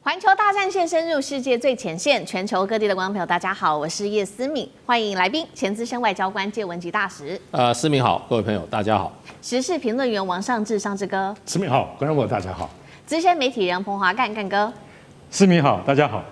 环球大战线深入世界最前线，全球各地的观众朋友，大家好，我是叶思敏，欢迎来宾前资深外交官介文吉大使。思敏好，各位朋友大家好。时事评论员王尚志尚志哥。思敏好，观众朋友大家好。资深媒体人彭华干干哥。思敏好，大家好。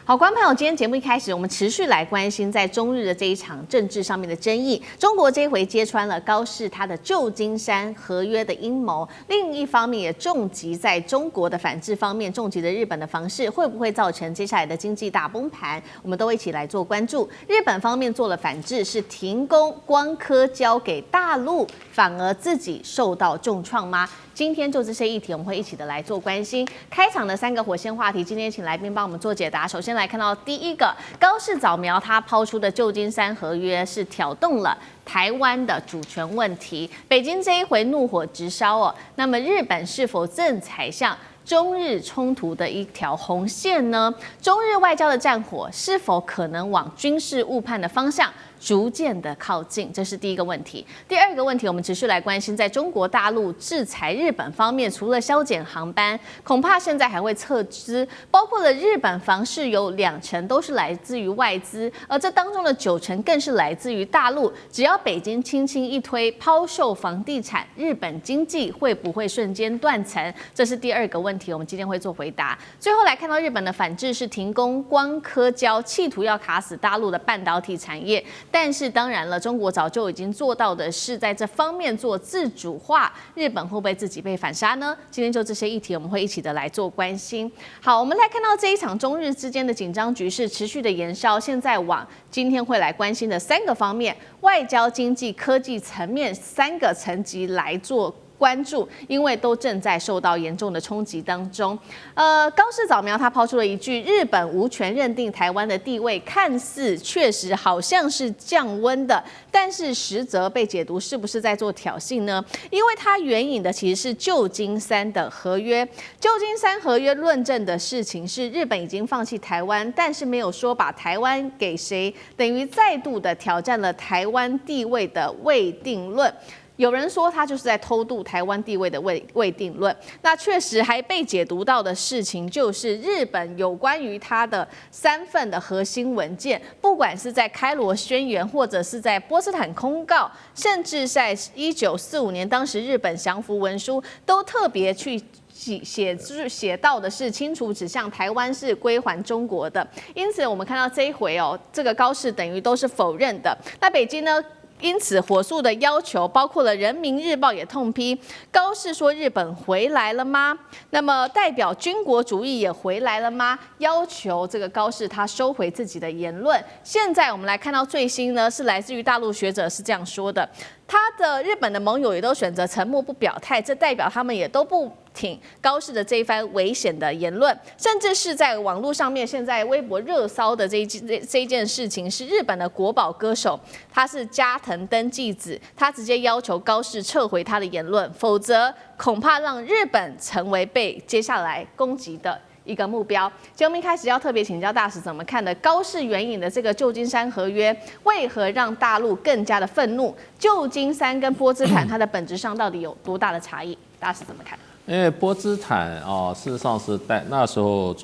好，观众朋友，今天节目一开始，我们持续来关心在中日的这一场政治上面的争议。中国这一回揭穿了高市他的旧金山合约的阴谋，另一方面也重击在中国的反制方面，重击了日本的房市，会不会造成接下来的经济大崩盘？我们都一起来做关注。日本方面做了反制，是停工光刻交给大陆，反而自己受到重创吗？今天就这些议题，我们会一起的来做关心。开场的3个火线话题，今天请来宾帮我们做解答。首先来看到第一个，高市早苗他抛出的旧金山合约是挑动了台湾的主权问题，北京这一回怒火直烧哦。那么日本是否正踩向中日冲突的一条红线呢？中日外交的战火是否可能往军事误判的方向逐渐的靠近？这是第一个问题。第二个问题，我们持续来关心，在中国大陆制裁日本方面，除了削减航班，恐怕现在还会撤资，包括了日本房市有2成都是来自于外资，而这当中的9成更是来自于大陆。只要北京轻轻一推抛售房地产，日本经济会不会瞬间断层？这是第二个问题，我们今天会做回答。最后来看到日本的反制是停工光刻胶，企图要卡死大陆的半导体产业。但是当然了，中国早就已经做到的是在这方面做自主化，日本会不会自己被反杀呢？今天就这些议题，我们会一起的来做关心。好，我们来看到这一场中日之间的紧张局势持续的延烧，现在往今天会来关心的3个方面：外交、经济、科技层面3个层级来做关注，因为都正在受到严重的冲击当中。高市早苗他抛出了一句：日本无权认定台湾的地位，看似确实好像是降温的，但是实则被解读是不是在做挑衅呢？因为他援引的其实是旧金山的合约。旧金山合约论证的事情是日本已经放弃台湾，但是没有说把台湾给谁，等于再度的挑战了台湾地位的未定论。有人说他就是在偷渡台湾地位的未定论。那确实还被解读到的事情，就是日本有关于他的3份的核心文件，不管是在开罗宣言，或者是在波茨坦公告，甚至在1945年当时日本降服文书，都特别去写到的是清楚指向台湾是归还中国的。因此我们看到这一回哦，这个高市等于都是否认的。那北京呢？因此，火速的要求，包括了《人民日报》也痛批高市说：“日本回来了吗？”那么代表军国主义也回来了吗？要求这个高市他收回自己的言论。现在我们来看到最新呢，是来自于大陆学者是这样说的：他的日本的盟友也都选择沉默不表态，这代表他们也都不挺高市的这一番危险的言论，甚至是在网络上面，现在微博热骚的这一件事情，是日本的国宝歌手，他是加藤登纪子，他直接要求高市撤回他的言论，否则恐怕让日本成为被接下来攻击的一个目标。节目一开始要特别请教大使怎么看的高市援引的这个旧金山合约，为何让大陆更加的愤怒？旧金山跟波茨坦它的本质上到底有多大的差异？大使怎么看？因为波茨坦事实上是那时候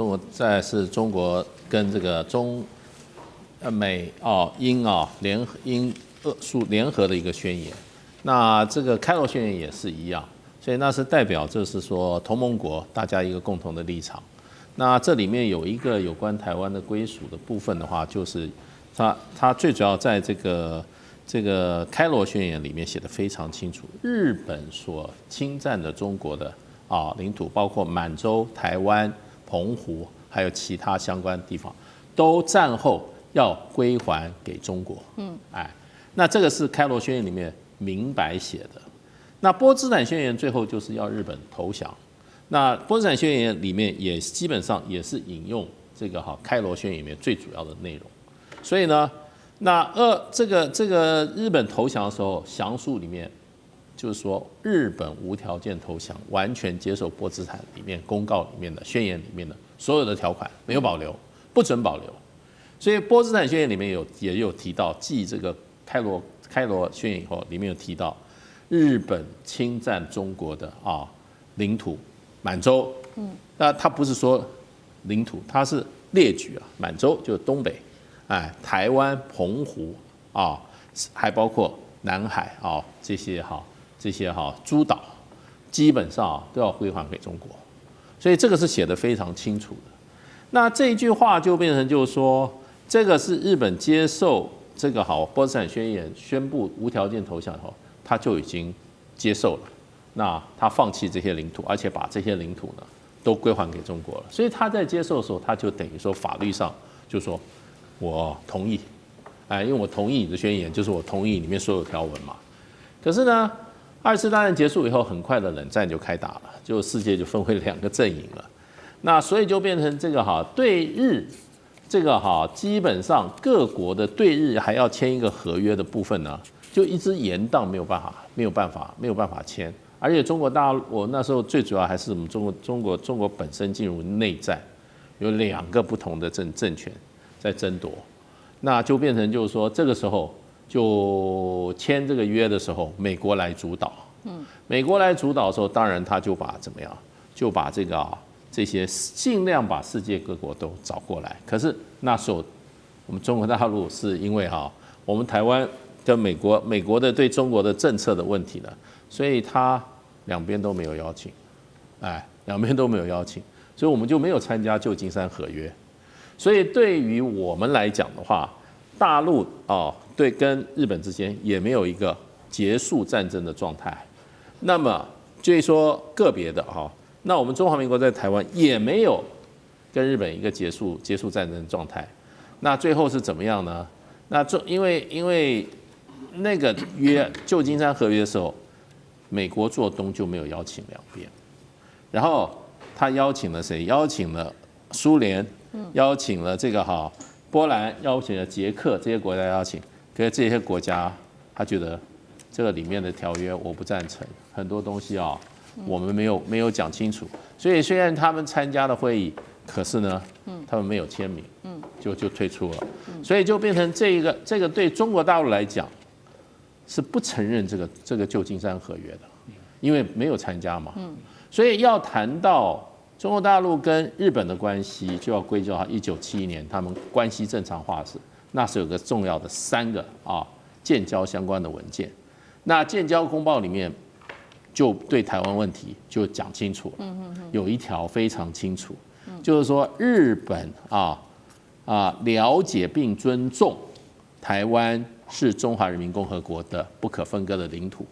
是中国跟这个美英联合的一个宣言。那这个开罗宣言也是一样，所以那是代表就是说同盟国大家一个共同的立场。那这里面有一个有关台湾的归属的部分的话，就是它最主要在这个开罗宣言里面写得非常清楚，日本所侵占的中国的领土，包括满洲、台湾、澎湖，还有其他相关地方，都战后要归还给中国。那这个是开罗宣言里面明白写的。那波茨坦宣言最后就是要日本投降。那波茨坦宣言里面也基本上也是引用这个开罗宣言里面最主要的内容。所以呢，这个日本投降的时候，详述里面就是说日本无条件投降，完全接受波茨坦里面公告里面的宣言里面的所有的条款，没有保留，不准保留。所以波茨坦宣言里面也有提到，继这个开罗宣言以后，里面有提到日本侵占中国的领土满洲。那他不是说领土，它是列举啊，满洲就是东北，哎，台湾、澎湖啊，还包括南海啊这些诸岛，基本上都要归还给中国，所以这个是写得非常清楚的。那这一句话就变成就是说，这个是日本接受这个波茨坦宣言宣布无条件投降以后，他就已经接受了。那他放弃这些领土，而且把这些领土呢都归还给中国了。所以他在接受的时候，他就等于说法律上就说我同意，哎，因为我同意你的宣言，就是我同意里面所有条文嘛。可是呢，二次大战结束以后，很快的冷战就开打了，就世界就分为2个阵营了。那所以就变成这个对日这个基本上各国的对日还要签一个合约的部分呢，就一直延宕，没有办法签。而且中国大陆，我那时候最主要还是我们中国本身进入内战，有2个不同的政权在争夺，那就变成就是说这个时候就签这个约的时候，美国来主导。美国来主导的时候，当然他就把怎么样，就把这些尽量把世界各国都找过来。可是那时候我们中国大陆是因为我们台湾跟美国的对中国的政策的问题呢，所以他2边都没有邀请，哎，2边都没有邀请，所以我们就没有参加旧金山合约。所以对于我们来讲的话，大陆对跟日本之间也没有一个结束战争的状态。那么就是说个别的那我们中华民国在台湾也没有跟日本一个结束战争的状态。那最后是怎么样呢？那因为那个旧金山合约的时候，美国做东就没有邀请2边，然后他邀请了谁？邀请了苏联，邀请了这个波兰，邀请了捷克这些国家邀请，可是这些国家他觉得这个里面的条约我不赞成，很多东西我们没有讲清楚，所以虽然他们参加了会议，可是呢，他们没有签名，就退出了，所以就变成这个对中国大陆来讲是不承认这个旧金山合约的，因为没有参加嘛，所以要谈到中国大陆跟日本的关系，就要归咎到1971年他们关系正常化时，那是有个重要的3个建交相关的文件，那建交公报里面就对台湾问题就讲清楚了，有一条非常清楚，就是说日本了解并尊重台湾是中华人民共和国的不可分割的领土，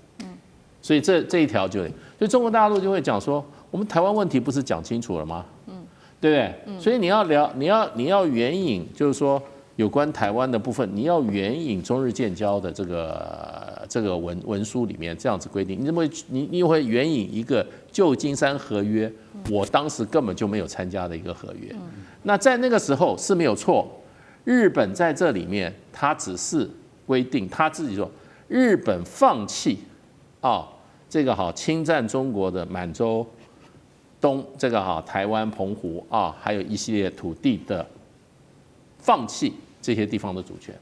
所以这一条所以中国大陆就会讲说，我们台湾问题不是讲清楚了吗？对不对？所以你要援引，就是说有关台湾的部分，你要援引中日建交的这个文书里面这样子规定，你会援引一个旧金山合约，我当时根本就没有参加的一个合约。那在那个时候是没有错，日本在这里面他只是规定他自己说，日本放弃这个侵占中国的满洲这个台湾、澎湖还有一系列土地的放弃这些地方的主权。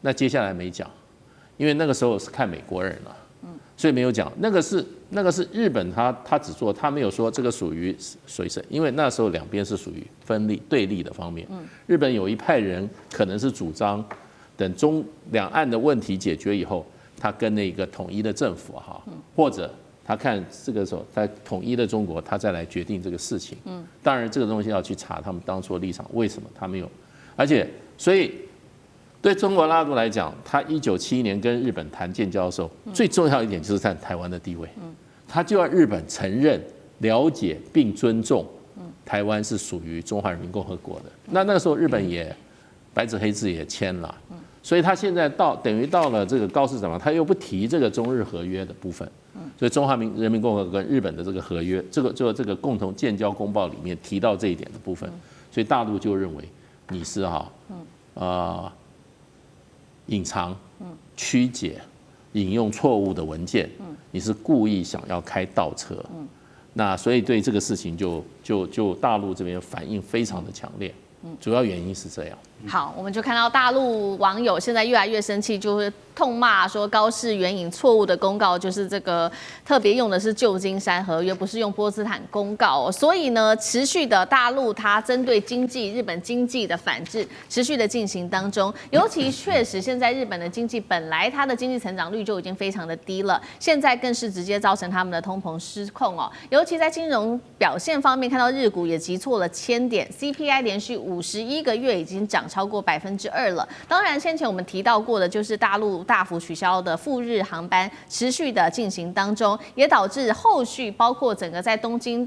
那接下来没讲，因为那个时候是看美国人了，所以没有讲。那个是日本他只做，他没有说这个属于谁，因为那时候2边是属于对立的方面。日本有一派人可能是主张，等两岸的问题解决以后，他跟那个统一的政府或者他看这个时候在统一的中国，他再来决定这个事情。当然这个东西要去查他们当初的立场，为什么他没有？而且所以对中国大陆来讲，他1971年跟日本谈建交的时候，最重要一点就是在台湾的地位，他就要日本承认、了解并尊重台湾是属于中华人民共和国的。那个时候日本也白纸黑字也签了。所以他现在等于到了这个高市长，他又不提这个中日合约的部分，所以中华人民共和国跟日本的这个合约，这个共同建交公报里面提到这一点的部分，所以大陆就认为你是隐藏、曲解、引用错误的文件，你是故意想要开倒车，那所以对这个事情就就大陆这边反应非常的强烈，主要原因是这样。好，我们就看到大陆网友现在越来越生气，就是痛骂说高市援引错误的公告，就是这个特别用的是旧金山合约，不是用波茨坦公告哦。所以呢，持续的大陆它针对日本经济的反制持续的进行当中，尤其确实现在日本的经济本来它的经济成长率就已经非常的低了，现在更是直接造成他们的通膨失控哦。尤其在金融表现方面，看到日股也急挫了1000点 ，CPI 连续51个月已经涨超过2%了。当然，先前我们提到过的，就是大陆大幅取消的赴日航班持续的进行当中，也导致后续包括整个在东京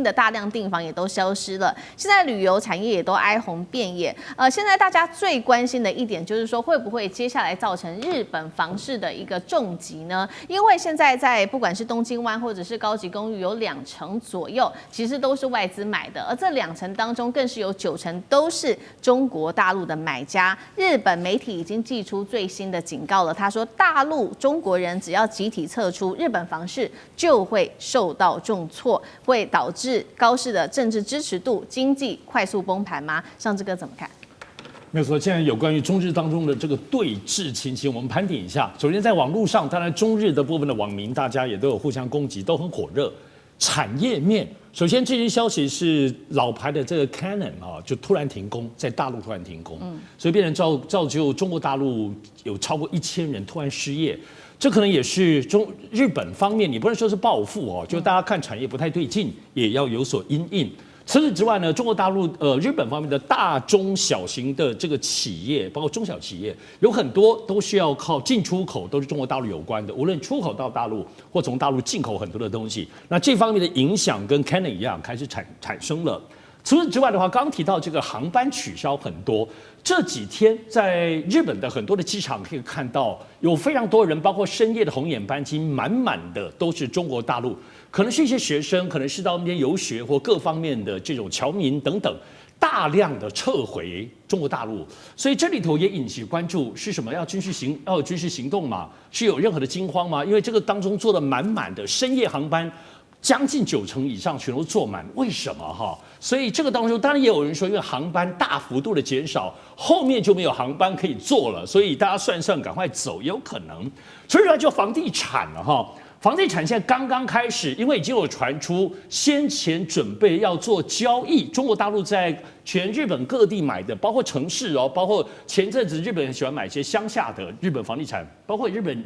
的大量订房也都消失了。现在旅游产业也都哀鸿遍野。现在大家最关心的一点就是说，会不会接下来造成日本房市的一个重击呢？因为现在在不管是东京湾或者是高级公寓，有20%左右其实都是外资买的，而这20%当中更是有90%都是中国大陆的买家。日本媒体已经寄出最新的警告了，他说大陆中国人只要集体撤出，日本房市就会受到重挫，会导致高市的政治支持度、经济快速崩盘吗？上志哥怎么看？没有错，现在有关于中日当中的这个对峙情形，我们盘点一下。首先，在网络上，当然中日的部分的网民，大家也都有互相攻击，都很火热。产业面，首先这些消息是老牌的这个 Canon 就突然停工，在大陆突然停工，所以变成造就中国大陆有超过1000人突然失业。这可能也是日本方面，你不能说是报复就大家看产业不太对劲，也要有所因应。除此之外呢，中国大陆日本方面的大中小型的这个企业，包括中小企业，有很多都需要靠进出口，都是中国大陆有关的。无论出口到大陆，或从大陆进口很多的东西，那这方面的影响跟 Canon 一样开始产生了。除此之外的话，刚刚提到这个航班取消很多，这几天在日本的很多的机场可以看到，有非常多人，包括深夜的红眼班机，满满的都是中国大陆，可能是一些学生，可能是到那边游学或各方面的这种侨民等等，大量的撤回中国大陆。所以这里头也引起关注，是什么？要军事行动吗？是有任何的惊慌吗？因为这个当中做了满满的深夜航班。将近90%以上全都坐满，为什么所以这个当中，当然也有人说，因为航班大幅度的减少，后面就没有航班可以坐了，所以大家算赶快走也有可能。所以说就房地产了房地产现在刚刚开始，因为已经有传出先前准备要做交易，中国大陆在全日本各地买的，包括城市包括前阵子日本很喜欢买一些乡下的日本房地产，包括日本。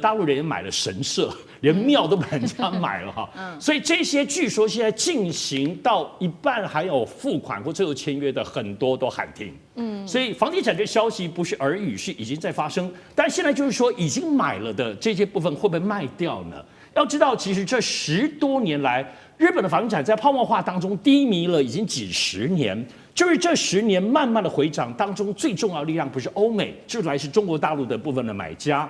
大陆人也买了神社，连庙都把人家买了所以这些据说现在进行到一半还有付款或最后签约的很多都喊停。所以房地产这消息不是耳语，是已经在发生。但现在就是说，已经买了的这些部分会不会卖掉呢？要知道，其实这10多年来，日本的房地产在泡沫化当中低迷了已经几10年。就是这10年慢慢的回涨当中，最重要的力量不是欧美，就是来自中国大陆的部分的买家。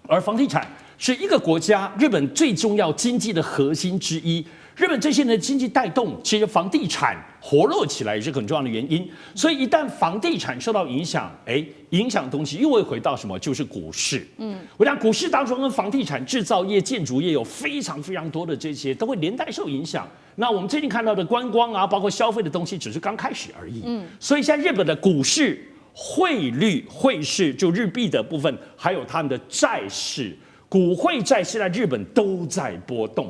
而房地产是一个国家日本最重要经济的核心之一。日本这些年的经济带动，其实房地产活络起来也是很重要的原因。所以一旦房地产受到影响，影响的东西又会回到什么？就是股市。我讲股市当中跟房地产、制造业、建筑业有非常非常多的这些都会连带受影响。那我们最近看到的观光包括消费的东西，只是刚开始而已。所以现在日本的股市。汇率、汇市就日币的部分，还有他们的债市、股汇债，现在日本都在波动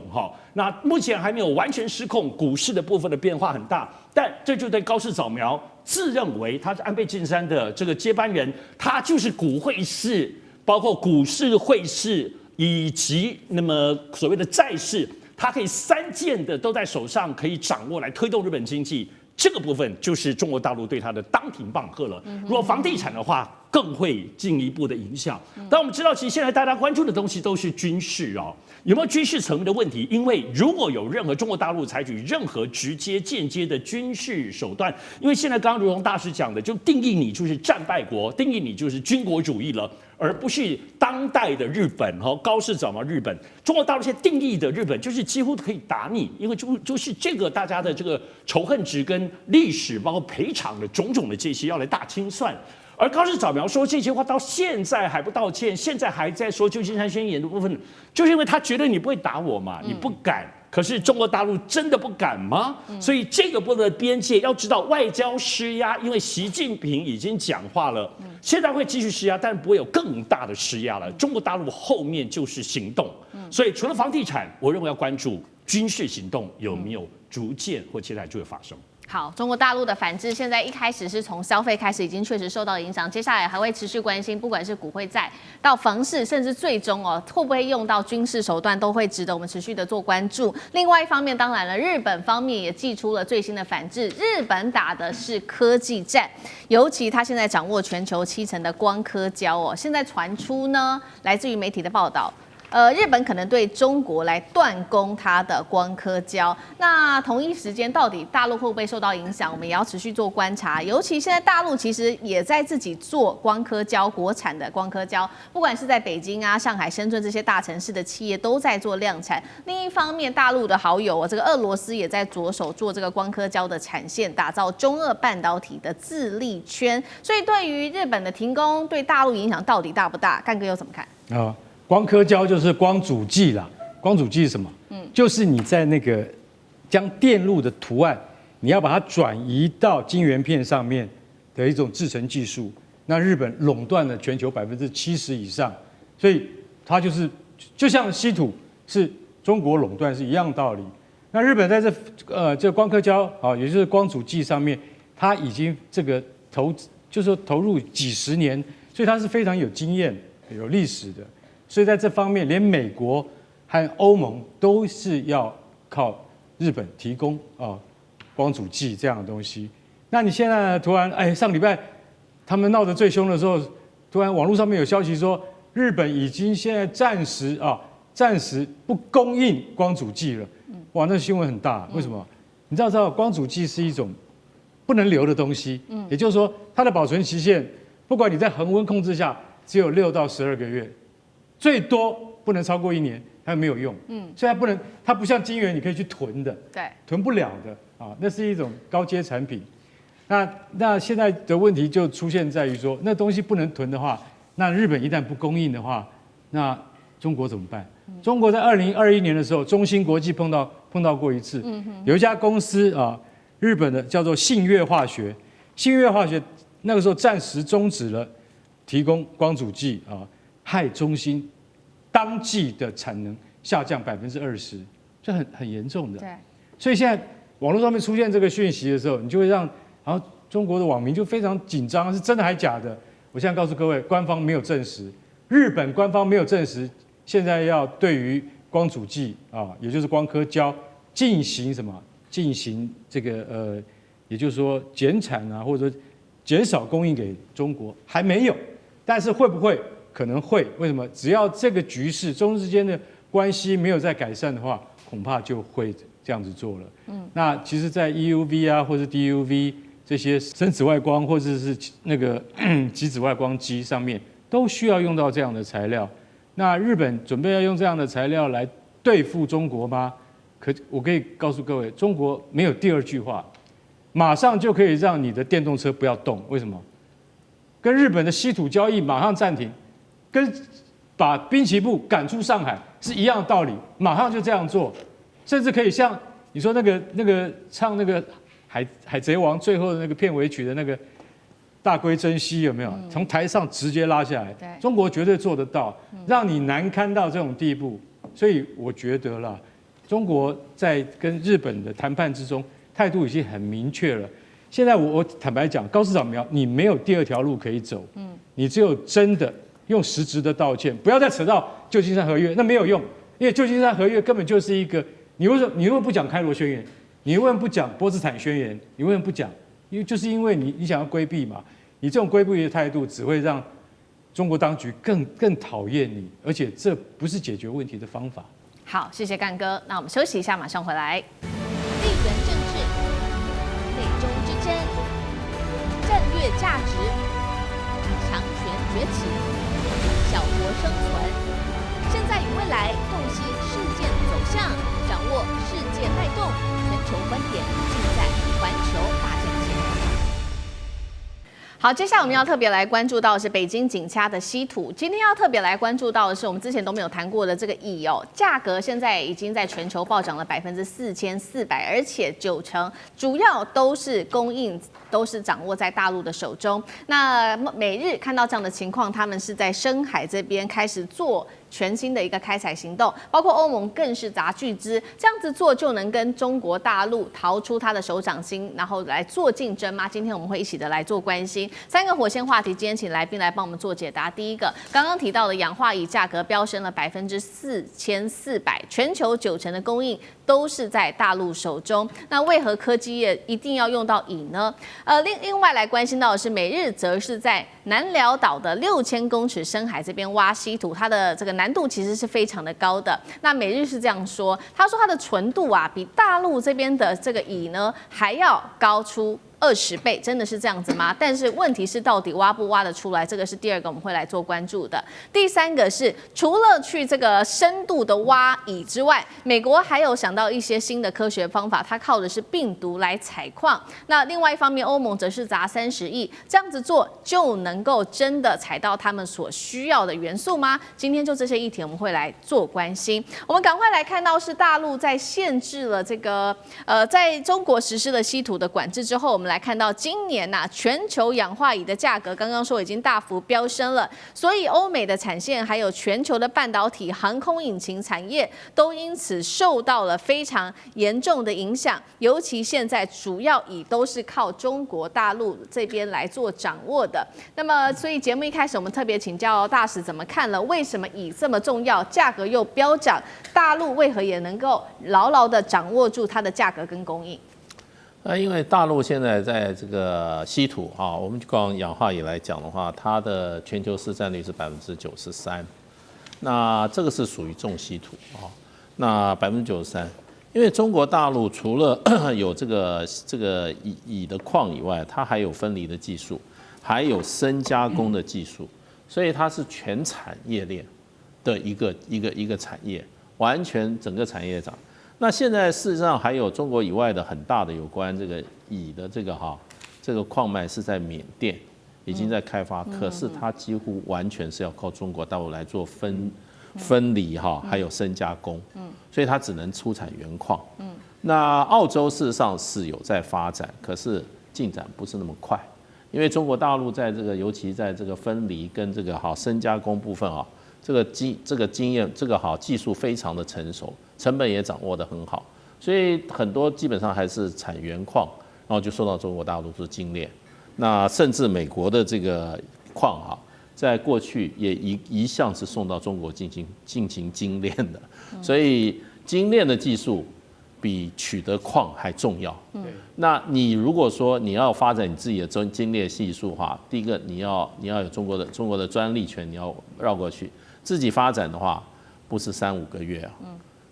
那目前还没有完全失控，股市的部分的变化很大，但这就对高市早苗自认为他是安倍晋三的这个接班人，他就是股汇市，包括股市、汇市以及那么所谓的债市，他可以3件的都在手上，可以掌握来推动日本经济。这个部分就是中国大陆对它的当庭棒喝了。如果房地产的话，更会进一步的影响。但我们知道，其实现在大家关注的东西都是军事有没有军事层面的问题？因为如果有任何中国大陆采取任何直接、间接的军事手段，因为现在刚刚如同大师讲的，就定义你就是战败国，定义你就是军国主义了。而不是当代的日本高市早苗日本，中国大陆现在定义的日本就是几乎可以打你，因为就是这个大家的这个仇恨值跟历史包括赔偿的种种的这些要来大清算。而高市早苗说这些话到现在还不道歉，现在还在说旧金山宣言的部分，就是因为他觉得你不会打我嘛，你不敢可是中国大陆真的不敢吗？所以这个部分的边界要知道外交施压，因为习近平已经讲话了，现在会继续施压，但不会有更大的施压了。中国大陆后面就是行动，所以除了房地产，我认为要关注军事行动有没有逐渐或接下来就会发生。好，中国大陆的反制现在一开始是从消费开始，已经确实受到影响，接下来还会持续关心，不管是股汇债到房市，甚至最终会不会用到军事手段，都会值得我们持续的做关注。另外一方面，当然了，日本方面也祭出了最新的反制，日本打的是科技战，尤其他现在掌握全球70%的光刻胶现在传出呢，来自于媒体的报道。日本可能对中国来断供它的光刻胶，那同一时间到底大陆会不会受到影响，我们也要持续做观察。尤其现在大陆其实也在自己做光刻胶，国产的光刻胶，不管是在北京啊、上海、深圳这些大城市的企业都在做量产。另一方面，大陆的好友这个俄罗斯也在着手做这个光刻胶的产线，打造中俄半导体的自立圈。所以对于日本的停工，对大陆影响到底大不大？干哥又怎么看？光刻胶就是光阻剂啦，光阻剂是什么？就是你在那个将电路的图案，你要把它转移到晶圆片上面的一种制程技术。那日本垄断了全球70%以上，所以它就像稀土是中国垄断是一样道理。那日本在这光刻胶也就是光阻剂上面，它已经这个投入几十年，所以它是非常有经验、有历史的。所以在这方面，连美国和欧盟都是要靠日本提供光阻剂这样的东西。那你现在突然上礼拜他们闹得最凶的时候，突然网络上面有消息说，日本已经现在暂时不供应光阻剂了。哇，那新闻很大，为什么？你知道光阻剂是一种不能留的东西，也就是说它的保存期限，不管你在恒温控制下，只有6到12个月。最多不能超过1年，它没有用。所以它不像晶圆，你可以去囤的，对，囤不了的那是一种高阶产品。那现在的问题就出现在于说，那东西不能囤的话，那日本一旦不供应的话，那中国怎么办？中国在2021年的时候，中芯国际碰到过一次，有一家公司日本的叫做信越化学，信越化学那个时候暂时终止了提供光阻剂害中芯当季的产能下降20%，这很严重的。对，所以现在网络上面出现这个讯息的时候，你就会然后中国的网民就非常紧张，是真的还假的？我现在告诉各位，官方没有证实，日本官方没有证实，现在要对于光阻剂也就是光刻胶进行什么？进行这个也就是说减产或者说减少供应给中国，还没有，但是会不会？可能会，为什么？只要这个局势中日之间的关系没有再改善的话，恐怕就会这样子做了。那其实，在 EUV 或者 DUV 这些深紫外光或者是那个极紫外光机上面，都需要用到这样的材料。那日本准备要用这样的材料来对付中国吗？我可以告诉各位，中国没有第二句话，马上就可以让你的电动车不要动。为什么？跟日本的稀土交易马上暂停。跟把滨崎步赶出上海是一样的道理，马上就这样做，甚至可以像你说那个唱那个海贼王最后的那个片尾曲的那个大龟珍惜有没有？从台上直接拉下来，中国绝对做得到，让你难堪到这种地步。所以我觉得啦，中国在跟日本的谈判之中态度已经很明确了。现在我坦白讲，高市长你没有第二条路可以走，你只有真的。用实质的道歉，不要再扯到旧金山合约，那没有用，因为旧金山合约根本就是一个，你为什么不讲开罗宣言？你为什么不讲波茨坦宣言？你为什么不讲？就是因为你想要规避嘛，你这种规避的态度只会让中国当局更讨厌你，而且这不是解决问题的方法。好，谢谢干哥，那我们休息一下，马上回来。地缘政治、美中之争、战略价值、强权崛起。小国生存，现在与未来洞悉事件走向，掌握世界脉动，全球观点尽在环球大战线。好，接下来我们要特别来关注到的是北京景嘉的稀土。今天要特别来关注到的是我们之前都没有谈过的这个乙哦，价格现在已经在全球暴涨了4400%，而且90%主要都是供应都是掌握在大陆的手中。那美日看到这样的情况，他们是在深海这边开始做全新的一个开采行动，包括欧盟更是砸巨资，这样子做就能跟中国大陆逃出他的手掌心，然后来做竞争吗？今天我们会一起的来做关心3个火线话题，今天请来宾来帮我们做解答。第一个，刚刚提到的氧化乙价格飙升了4400%，全球90%的供应都是在大陆手中。那为何科技业一定要用到乙呢？另外来关心到的是，美日则是在南辽岛的6000公尺深海这边挖稀土，它的这个难度其实是非常的高的。那美日是这样说，他说它的纯度啊，比大陆这边的这个乙呢还要高出20倍，真的是这样子吗？但是问题是，到底挖不挖得出来？这个是第二个我们会来做关注的。第三个是，除了去这个深度的挖乙之外，美国还有想到一些新的科学方法，它靠的是病毒来采矿。那另外一方面，欧盟则是砸30亿，这样子做就能够真的采到他们所需要的元素吗？今天就这些议题我们会来做关心。我们赶快来看到是大陆在限制了这个在中国实施了稀土的管制之后，我们来看到今年全球氧化乙的价格刚刚说已经大幅飙升了，所以欧美的产线还有全球的半导体、航空引擎产业都因此受到了非常严重的影响。尤其现在主要乙都是靠中国大陆这边来做掌握的。那么，所以节目一开始我们特别请教大使怎么看了？为什么乙这么重要，价格又飙涨？大陆为何也能够牢牢的掌握住它的价格跟供应？因为大陆现在在这个稀土啊，我们光氧化乙来讲的话，它的全球市占率是93%，那这个是属于重稀土啊，那93%。因为中国大陆除了有这个乙的矿以外，它还有分离的技术，还有深加工的技术，所以它是全产业链的一个产业，完全整个产业涨。那现在事实上还有中国以外的很大的有关这个乙的这个矿脉是在缅甸已经在开发，可是它几乎完全是要靠中国大陆来做分离还有深加工，所以它只能出产原矿。那澳洲事实上是有在发展，可是进展不是那么快，因为中国大陆在这个尤其在这个分离跟这个深加工部分这个经验技术非常的成熟，成本也掌握得很好，所以很多基本上还是产原矿，然后就送到中国大陆做精炼。那甚至美国的这个矿在过去也一向是送到中国进行精炼的，所以精炼的技术比取得矿还重要。那你如果说你要发展你自己的精炼技术第一个你要有中国的专利权，你要绕过去。自己发展的话，不是3-5个月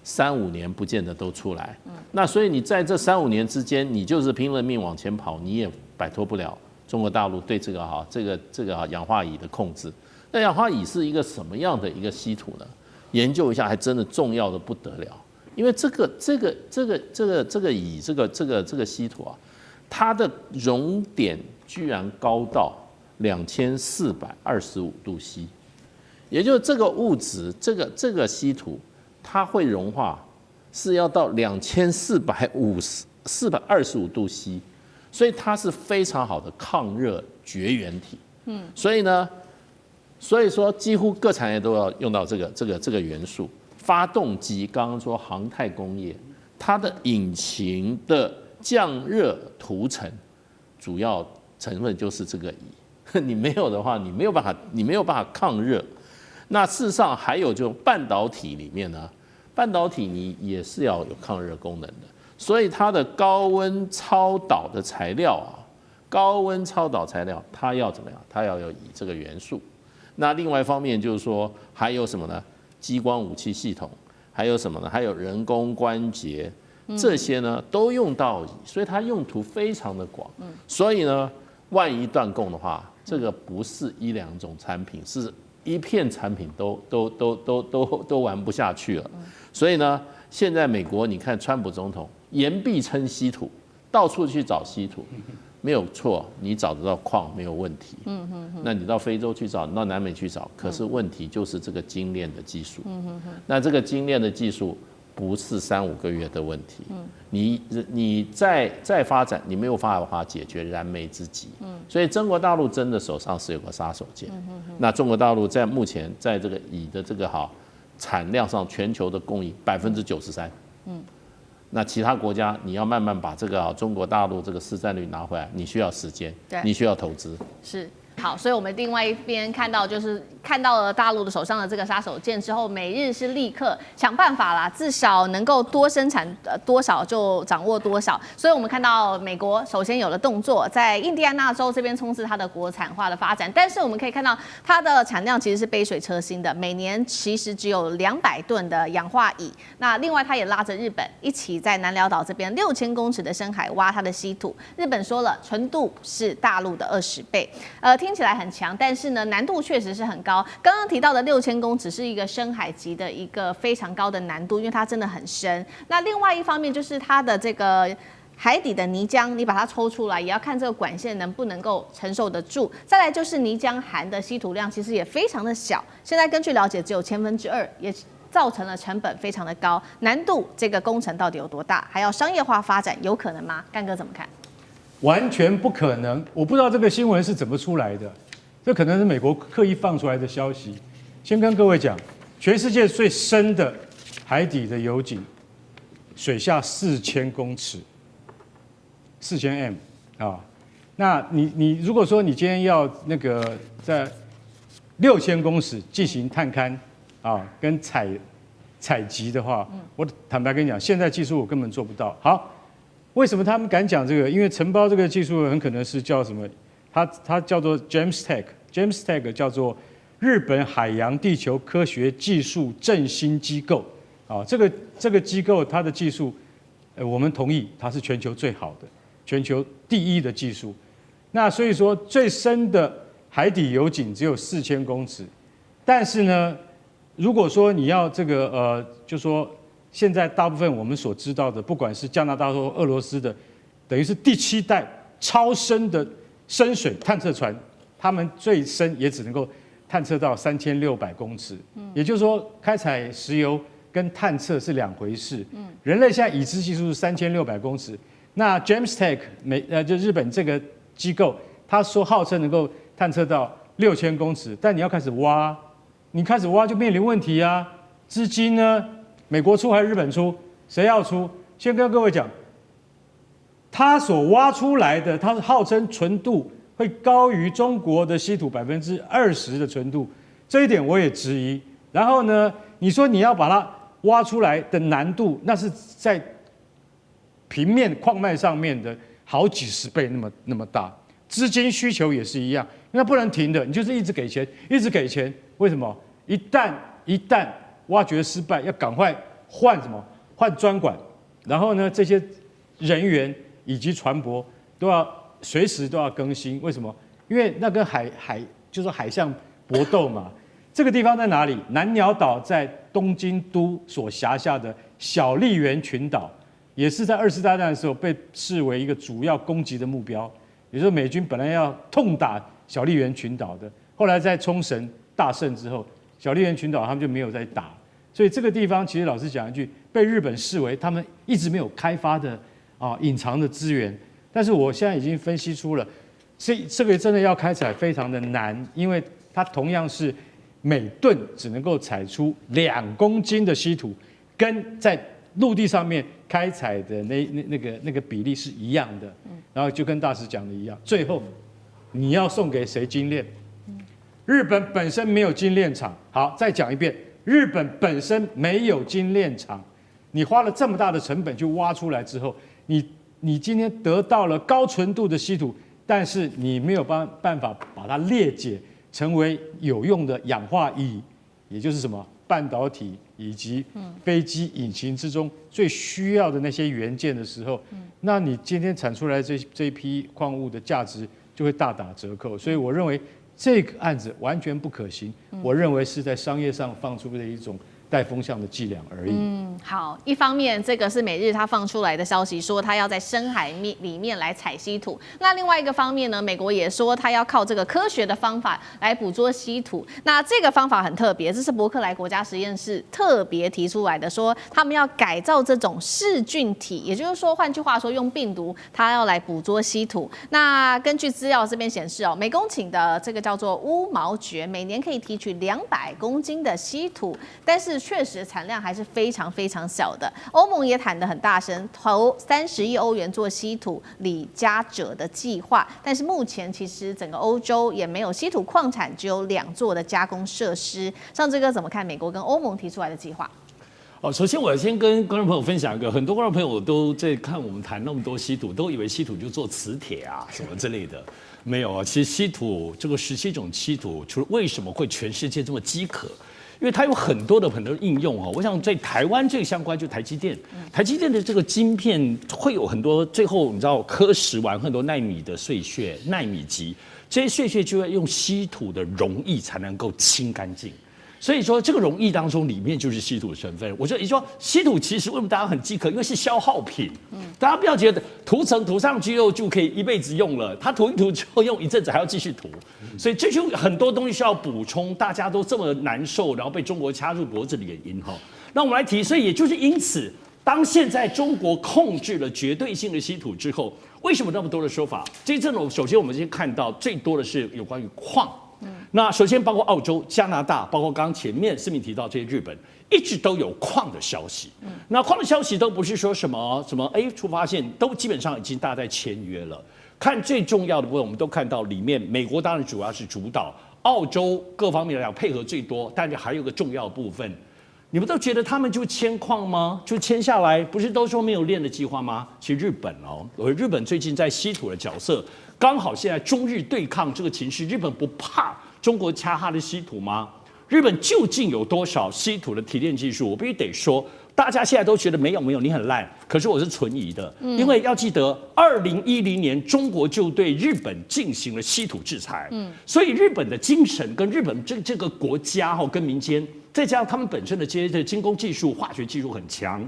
3-5年不见得都出来。那所以你在这3-5年之间，你就是拼了命往前跑，你也摆脱不了中国大陆对这个氧化乙的控制。那氧化乙是一个什么样的一个稀土呢？研究一下，还真的重要的不得了。因为这个乙这个稀土它的熔点居然高到2425度C。也就是这个物质，这个稀土，它会融化，是要到2425度C， 所以它是非常好的抗热绝缘体。所以说几乎各产业都要用到这个元素。发动机刚刚说航太工业，它的引擎的降热涂层主要成分就是这个乙，你没有的话，你没有办法抗热。那事实上还有就半导体里面呢，半导体你也是要有抗热功能的，所以它的高温超导的材料它要怎么样？它要有乙这个元素。那另外一方面就是说还有什么呢？激光武器系统，还有什么呢？还有人工关节，这些呢都用到乙，所以它用途非常的广。所以呢，万一断供的话，这个不是1-2种产品，是一片产品都玩不下去了。所以呢，现在美国你看川普总统言必称稀土，到处去找稀土。没有错，你找得到矿没有问题。那你到非洲去找，你到南美去找，可是问题就是这个精炼的技术。那这个精炼的技术不是3-5个月的问题。你再发展，你没有办法解决燃眉之急。所以中国大陆真的手上是有个杀手锏。那中国大陆在目前在这个锂的这个产量上，全球的供应93%。那其他国家你要慢慢把这个中国大陆这个市占率拿回来，你需要时间，你需要投资。是。好，所以我们另外一边看到了大陆的手上的这个杀手锏之后，美日是立刻想办法啦，至少能够多生产多少就掌握多少。所以我们看到美国首先有了动作，在印第安纳州这边冲刺它的国产化的发展，但是我们可以看到它的产量其实是杯水车薪的，每年其实只有200吨的氧化锂。那另外它也拉着日本一起在南寮岛这边6000公尺的深海挖它的稀土。日本说了，纯度是大陆的20倍。听起来很强，但是呢，难度确实是很高。刚刚提到的6000公尺是一个深海级的一个非常高的难度，因为它真的很深。那另外一方面就是它的这个海底的泥浆，你把它抽出来，也要看这个管线能不能够承受得住。再来就是泥浆含的稀土量其实也非常的小，现在根据了解只有2/1000，也造成了成本非常的高。难度这个工程到底有多大？还要商业化发展，有可能吗？干哥怎么看？完全不可能。我不知道这个新闻是怎么出来的，这可能是美国刻意放出来的消息。先跟各位讲，全世界最深的海底的油井，水下4000公尺，4000m 啊。那你如果说你今天要那个在6000公尺进行探勘啊，跟采集的话，我坦白跟你讲，现在技术我根本做不到。好。为什么他们敢讲这个？因为承包这个技术很可能是叫什么？它叫做 JAMSTEC 叫做日本海洋地球科学技术振兴机构。啊，这个机构它的技术，我们同意它是全球最好的、全球第一的技术。那所以说最深的海底油井只有4000公尺，但是呢，如果说你要这个就说。现在大部分我们所知道的，不管是加拿大或俄罗斯的，等于是第7代超深的深水探测船，他们最深也只能够探测到3600公尺。也就是说，开采石油跟探测是2回事。人类现在已知技术是3600公尺，那 JAMSTEC 就日本这个机构，他说号称能够探测到6000公尺，但你要开始挖，你开始挖就面临问题啊，资金呢？美国出还是日本出？谁要出？先跟各位讲，他所挖出来的，它是号称纯度会高于中国的稀土20%的纯度，这一点我也质疑。然后呢，你说你要把它挖出来的难度，那是在平面矿脉上面的好几10倍那么大，资金需求也是一样，那不能停的，你就是一直给钱，一直给钱。为什么？一旦挖掘失败，要赶快换什么？换专管，然后呢，这些人员以及船舶都要随时都要更新。为什么？因为那跟就是海象搏斗嘛。这个地方在哪里？南鸟岛在东京都所辖下的小笠原群岛，也是在2次大战的时候被视为一个主要攻击的目标。也就是美军本来要痛打小笠原群岛的，后来在冲绳大胜之后，小笠原群岛他们就没有再打。所以这个地方其实老实讲一句，被日本视为他们一直没有开发的隐藏的资源。但是我现在已经分析出了，这个真的要开采非常的难，因为它同样是每吨只能够采出2公斤的稀土，跟在陆地上面开采的那个比例是一样的。然后就跟大使讲的一样，最后你要送给谁精炼？日本本身没有精炼厂。好，再讲一遍。日本本身没有精炼厂，你花了这么大的成本去挖出来之后，你今天得到了高纯度的稀土，但是你没有办法把它裂解成为有用的氧化锂，也就是什么半导体以及飞机引擎之中最需要的那些元件的时候，那你今天产出来这一批矿物的价值就会大打折扣。所以我认为这个案子完全不可行，我认为是在商业上放出的一种带风向的伎俩而已。好，一方面这个是美日他放出来的消息，说他要在深海里面来采稀土。那另外一个方面呢，美国也说他要靠这个科学的方法来捕捉稀土。那这个方法很特别，这是伯克莱国家实验室特别提出来的，说他们要改造这种噬菌体，也就是说，换句话说，用病毒它要来捕捉稀土。那根据资料这边显示哦，每公顷的这个叫做乌毛蕨，每年可以提取200公斤的稀土，但是确实产量还是非常小的。欧盟也谈得很大声，投30亿欧元做稀土李嘉者的计划，但是目前其实整个欧洲也没有稀土矿产，只有2座的加工设施。上志哥怎么看美国跟欧盟提出来的计划？首先我先跟观众朋友分享一个，很多观众朋友都在看我们谈那么多稀土，都以为稀土就做磁铁啊什么之类的，没有啊。其实稀土这个17种稀土，除了为什么会全世界这么饥渴？因为它有很多应用哦，我想在台湾最相关就是台积电，台积电的这个晶片会有很多，最后你知道刻蚀完很多奈米的碎屑、奈米级，这些碎屑就要用稀土的溶液才能够清干净。所以说这个溶液当中里面就是稀土成分。我觉得你说稀土其实为什么大家很饥渴？因为是消耗品，大家不要觉得涂层涂上去后就可以一辈子用了，它涂一涂之后用一阵子还要继续涂，所以这就很多东西需要补充，大家都这么难受，然后被中国掐入脖子里的原因哈。那我们来提，所以也就是因此，当现在中国控制了绝对性的稀土之后，为什么那么多的说法？这一阵首先我们先看到最多的是有关于矿。那首先包括澳洲、加拿大，包括刚刚前面思敏提到这些日本，一直都有矿的消息。那矿的消息都不是说什么出发线，都基本上已经大家在签约了。看最重要的部分，我们都看到里面，美国当然主要是主导，澳洲各方面来讲配合最多，但是还有个重要的部分，你们都觉得他们就签矿吗？就签下来，不是都说没有炼的计划吗？其实日本日本最近在稀土的角色。刚好现在中日对抗这个情势，日本不怕中国掐它的稀土吗？日本究竟有多少稀土的提炼技术？我必须得说，大家现在都觉得没有，你很烂。可是我是存疑的，因为要记得，2010年中国就对日本进行了稀土制裁。所以日本的精神跟日本这个国家跟民间，再加上他们本身的这些精工技术、化学技术很强，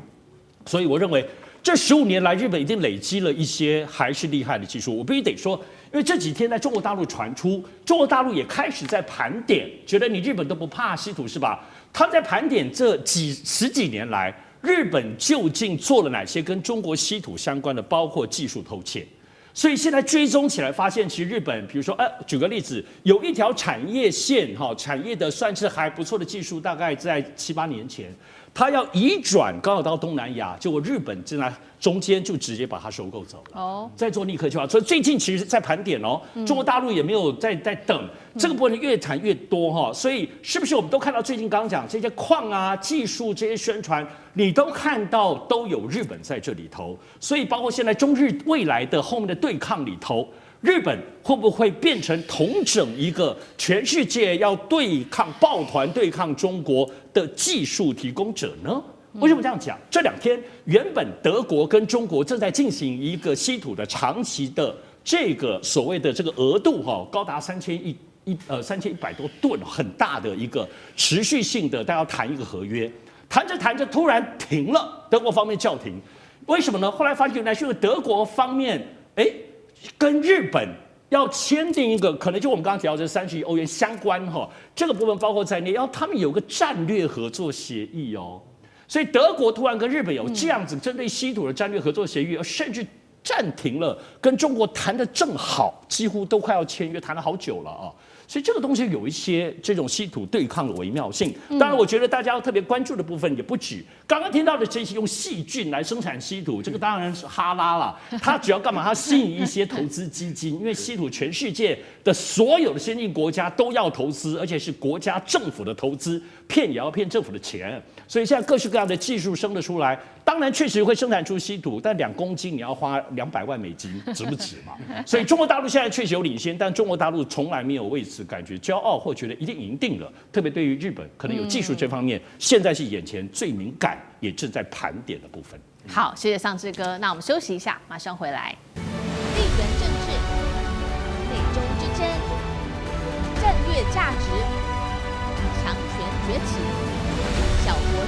所以我认为。这15年来，日本已经累积了一些还是厉害的技术。我必须得说，因为这几天在中国大陆传出，中国大陆也开始在盘点，觉得你日本都不怕稀土是吧？他在盘点这十几年来，日本究竟做了哪些跟中国稀土相关的，包括技术偷窃。所以现在追踪起来，发现其实日本，比如说，举个例子，有一条产业线，产业的算是还不错的技术，大概在7、8年前。他要移转刚好到东南亚，结果日本正在中间就直接把它收购走了。再做立刻计划，所以最近其实在盘点中国大陆也没有在等这个部分越谈越多所以是不是我们都看到最近刚刚讲这些矿啊、技术这些宣传，你都看到都有日本在这里头，所以包括现在中日未来的后面的对抗里头。日本会不会变成统整一个全世界要对抗抱团对抗中国的技术提供者呢？为什么这样讲？这2天原本德国跟中国正在进行一个稀土的长期的这个所谓的这个额度高达3100多吨，很大的一个持续性的，大家要谈一个合约，谈着突然停了，德国方面叫停，为什么呢？后来发现原来是德国方面跟日本要签订一个，可能就我们刚刚提到这30亿欧元相关这个部分包括在内，他们有个战略合作协议所以德国突然跟日本有这样子针对稀土的战略合作协议，而甚至暂停了跟中国谈的正好，几乎都快要签约，谈了好久了所以这个东西有一些这种稀土对抗的微妙性。当然，我觉得大家要特别关注的部分也不止刚刚听到的这些用细菌来生产稀土，这个当然是哈拉了。它主要干嘛？它吸引一些投资基金，因为稀土全世界的所有的先进国家都要投资，而且是国家政府的投资，骗也要骗政府的钱。所以现在各式各样的技术生得出来，当然确实会生产出稀土，但2公斤你要花200万美金，值不值嘛？所以中国大陆现在确实有领先，但中国大陆从来没有为此感觉骄傲或觉得一定赢定了。特别对于日本，可能有技术这方面，现在是眼前最敏感也正在盘点的部分。好，谢谢上志哥。那我们休息一下，马上回来。地缘政治、内中之争、战略价值、强权崛起、小国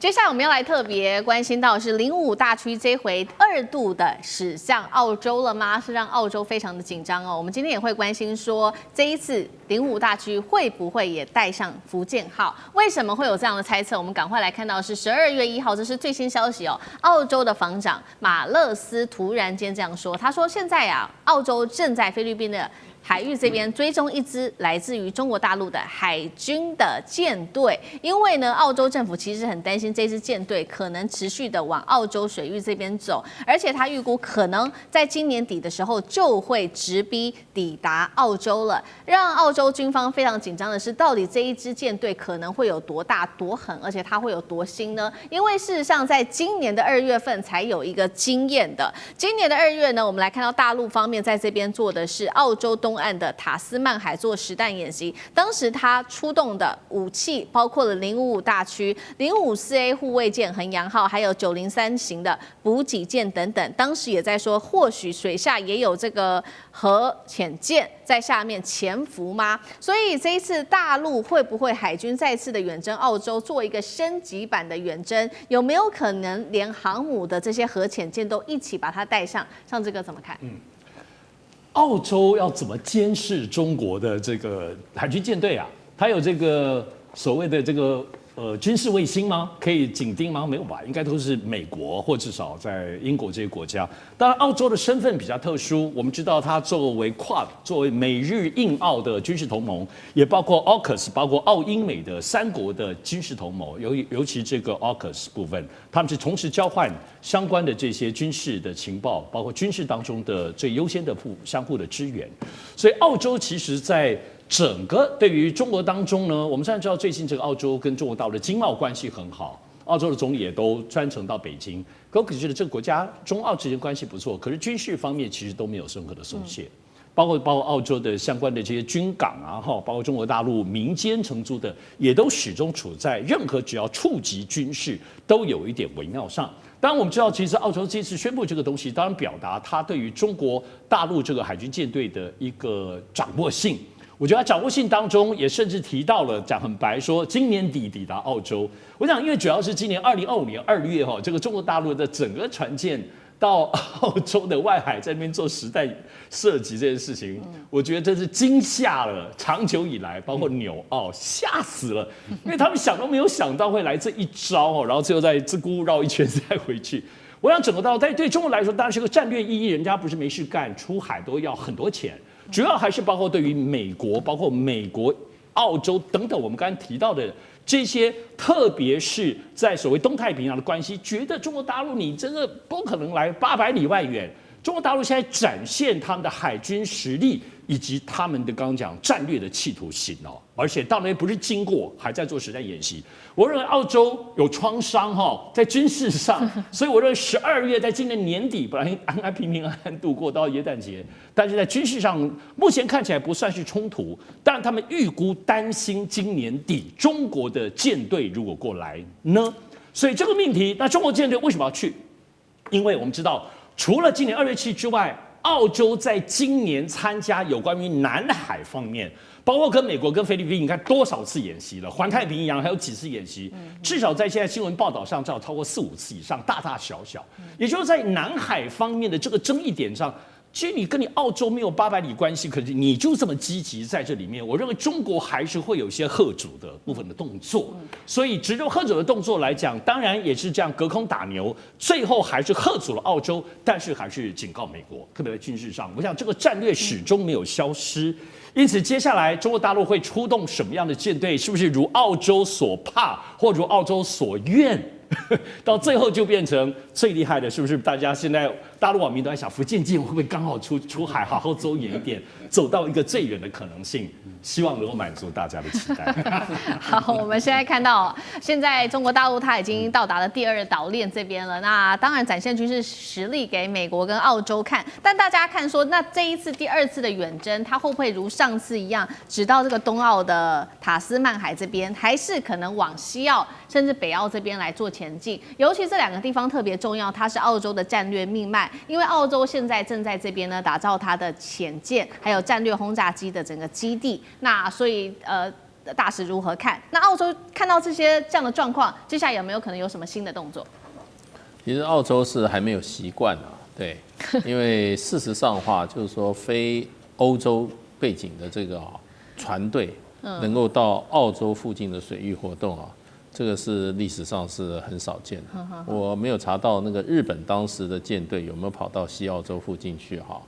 接下来我们要来特别关心到的是055大区这回2度的驶向澳洲了吗？是让澳洲非常的紧张哦。我们今天也会关心说，这一次055大区会不会也带上福建号？为什么会有这样的猜测？我们赶快来看到的是12月1号，这是最新消息哦。澳洲的防长马勒斯突然间这样说，他说现在澳洲正在菲律宾的海域这边追踪一支来自于中国大陆的海军的舰队，因为呢，澳洲政府其实很担心这支舰队可能持续的往澳洲水域这边走，而且他预估可能在今年底的时候就会直逼抵达澳洲了。让澳洲军方非常紧张的是，到底这一支舰队可能会有多大多狠，而且它会有多新呢？因为事实上，在今年的2月份才有一个经验的。今年的2月呢，我们来看到大陆方面在这边做的是澳洲东岸的塔斯曼海做实弹演习，当时他出动的武器包括了055大区、054A 护卫舰衡阳号，还有903型的补给舰等等。当时也在说，或许水下也有这个核潜舰在下面潜伏吗？所以这一次大陆会不会海军再次的远征澳洲，做一个升级版的远征？有没有可能连航母的这些核潜舰都一起把它带上？像这个怎么看？澳洲要怎么监视中国的这个海军舰队啊？它有这个所谓的这个军事卫星吗？可以紧盯吗？没有吧，应该都是美国或至少在英国这些国家。当然，澳洲的身份比较特殊，我们知道它作为 Quad， 作为美日印澳的军事同盟，也包括 AUKUS， 包括澳英美的3国的军事同盟，尤其这个 AUKUS 部分，他们是同时交换相关的这些军事的情报，包括军事当中的最优先的相互的支援。所以，澳洲其实在整个对于中国当中呢，我们现在知道最近这个澳洲跟中国大陆的经贸关系很好，澳洲的总理也都专程到北京。可我觉得这个国家中澳之间关系不错，可是军事方面其实都没有任何的松懈，包括澳洲的相关的这些军港啊，包括中国大陆民间承租的，也都始终处在任何只要触及军事都有一点微妙上。当然，我们知道，其实澳洲这次宣布这个东西，当然表达它对于中国大陆这个海军舰队的一个掌握性。我觉得掌握性当中也甚至提到了，讲很白说今年底抵达澳洲。我想，因为主要是今年2025年2月这个中国大陆的整个船舰到澳洲的外海在那边做实弹射击这件事情，我觉得这是惊吓了长久以来，包括纽澳吓死了，因为他们想都没有想到会来这一招然后最后再自顾绕一圈再回去。我想整个但对中国来说当然是个战略意义，人家不是没事干，出海都要很多钱。主要还是包括对于美国、包括美国、澳洲等等，我们刚才提到的这些，特别是在所谓东太平洋的关系，觉得中国大陆你真的不可能来800里外远。中国大陆现在展现他们的海军实力以及他们的刚刚讲战略的企图心而且到那边不是经过，还在做实战演习。我认为澳洲有创伤在军事上，所以我认为12月在今年年底本来安安平平安安度过到耶诞节，但是在军事上目前看起来不算是冲突，但他们预估担心今年底中国的舰队如果过来呢，所以这个命题，那中国舰队为什么要去？因为我们知道，除了今年2月7之外，澳洲在今年参加有关于南海方面，包括跟美国、跟菲律宾，你看多少次演习了？环太平洋还有几次演习？至少在现在新闻报道上，至少超过4、5次以上，大大小小。也就是在南海方面的这个争议点上，其实你跟你澳洲没有800里关系，可是你就这么积极在这里面，我认为中国还是会有一些嚇阻的部分的动作。所以，只就嚇阻的动作来讲，当然也是这样隔空打牛，最后还是嚇阻了澳洲，但是还是警告美国，特别在军事上，我想这个战略始终没有消失。因此，接下来中国大陆会出动什么样的舰队？是不是如澳洲所怕，或如澳洲所愿？到最后就变成最厉害的，是不是？大家现在大陆网民都在想，福建舰会不会刚好出海，好好走远一点，走到一个最远的可能性？希望能够满足大家的期待。好，我们现在看到，现在中国大陆它已经到达了第2岛链这边了。那当然展现军事实力给美国跟澳洲看，但大家看说，那这一次第2次的远征，它会不会如上次一样，只到这个东澳的塔斯曼海这边，还是可能往西澳甚至北澳这边来做前进？尤其这2个地方特别重要，它是澳洲的战略命脉，因为澳洲现在正在这边呢打造它的潜舰还有战略轰炸机的整个基地。那所以大使如何看？那澳洲看到这样的状况，接下来有没有可能有什么新的动作？其实澳洲是还没有习惯啊，对，因为事实上的话，就是说非欧洲背景的这个船队能够到澳洲附近的水域活动啊，这个是历史上是很少见的。我没有查到那个日本当时的舰队有没有跑到西澳洲附近去哈。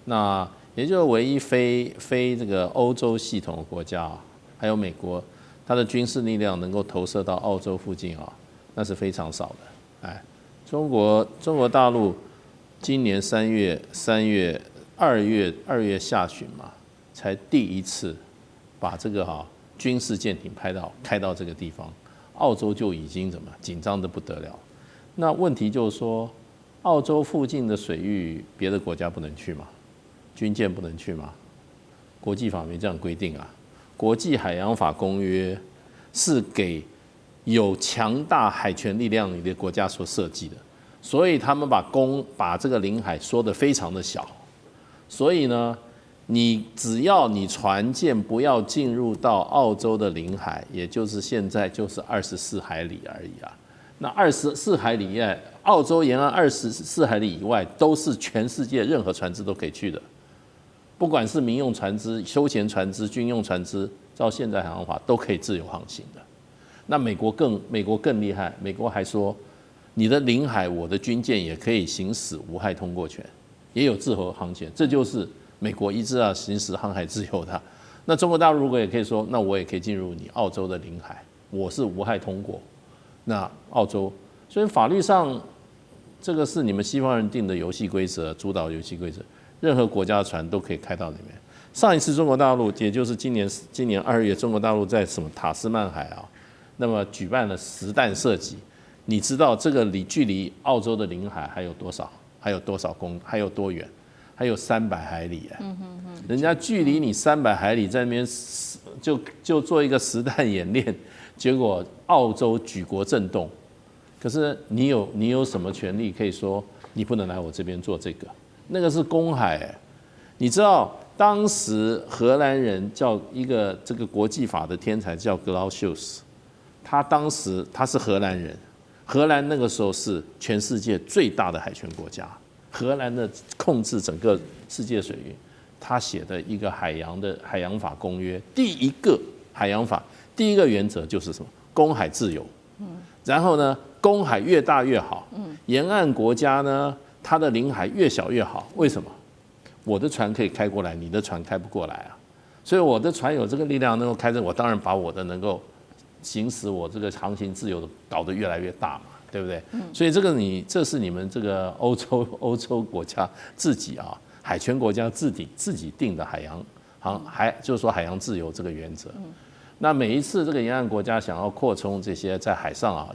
那也就是唯一非这个欧洲系统的国家，还有美国，它的军事力量能够投射到澳洲附近啊，那是非常少的。哎，中国大陆今年2月下旬嘛，才第一次把这个军事舰艇开到这个地方，澳洲就已经紧张得不得了。那问题就是说，澳洲附近的水域，别的国家不能去吗？军舰不能去吗？国际法没这样规定啊。国际海洋法公约是给有强大海权力量的国家所设计的，所以他们把这个领海说得非常的小。所以呢，只要你船舰不要进入到澳洲的领海，也就是现在就是24海里而已啊。那24海里以外，澳洲沿岸24海里以外，都是全世界任何船只都可以去的。不管是民用船只、休闲船只、军用船只，照现在海洋法都可以自由航行的。那美国更厉害，美国还说，你的领海，我的军舰也可以行使无害通过权，也有自由航权，这就是美国一直要行使航海自由的。那中国大陆如果也可以说，那我也可以进入你澳洲的领海，我是无害通过。那澳洲，所以法律上这个是你们西方人定的游戏规则，主导游戏规则。任何国家的船都可以开到里面。上一次中国大陆，也就是今年2月，中国大陆在塔斯曼海啊，那么举办了实弹射击。你知道这个距离澳洲的领海还有多少？还有多远？还有300海里哎。人家距离你300海里，在那边就做一个实弹演练，结果澳洲举国震动。可是你有什么权利可以说你不能来我这边做这个？那个是公海，你知道当时荷兰人叫一个这个国际法的天才叫格劳修斯，他是荷兰人，荷兰那个时候是全世界最大的海权国家，荷兰的控制整个世界水域，他写的一个海洋法公约，第一个海洋法第一个原则就是什么？公海自由，然后呢，公海越大越好，沿岸国家呢，它的领海越小越好，为什么？我的船可以开过来，你的船开不过来啊。所以我的船有这个力量能够开着，我当然把我的能够行使我这个航行自由的搞得越来越大嘛，对不对？所以这是你们这个欧洲国家自己海权国家自己定的就是说海洋自由这个原则。那每一次这个沿岸国家想要扩充这些在海上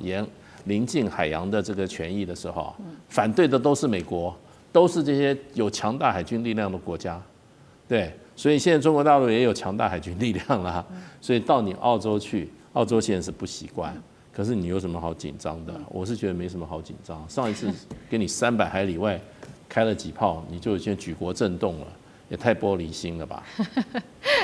临近海洋的这个权益的时候，反对的都是美国，都是这些有强大海军力量的国家，对，所以现在中国大陆也有强大海军力量啦，所以到你澳洲去，澳洲现在是不习惯，可是你有什么好紧张的？我是觉得没什么好紧张。上一次给你300海里外开了几炮，你就已经举国震动了，也太玻璃心了吧？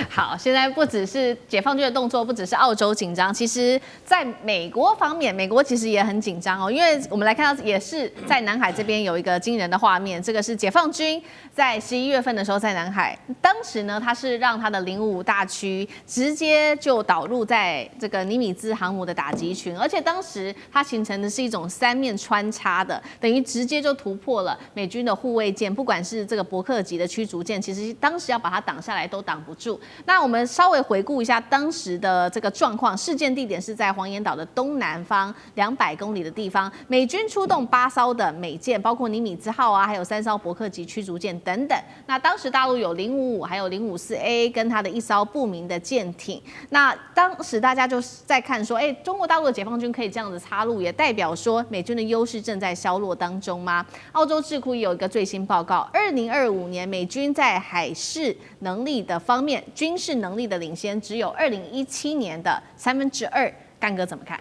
好，现在不只是解放军的动作，不只是澳洲紧张，其实在美国方面，美国其实也很紧张哦，因为我们来看到也是在南海这边有一个惊人的画面，这个是解放军在11月份的时候在南海，当时呢他是让他的055大区直接就导入在这个尼米兹航母的打击群，而且当时它形成的是一种3面穿插的，等于直接就突破了美军的护卫舰，不管是这个伯克级的驱逐舰，其实当时要把它挡下来都挡不住。那我们稍微回顾一下当时的这个状况，事件地点是在黄岩岛的东南方200公里的地方，美军出动8艘的美舰，包括尼米兹号还有3艘伯克级驱逐舰等等。那当时大陆有055，还有054A 跟它的1艘不明的舰艇。那当时大家就在看说，中国大陆的解放军可以这样子插入，也代表说美军的优势正在削弱当中吗？澳洲智库也有一个最新报告，2025年美军在海事能力的方面，军事能力的领先只有2017年的2/3。干哥怎么看？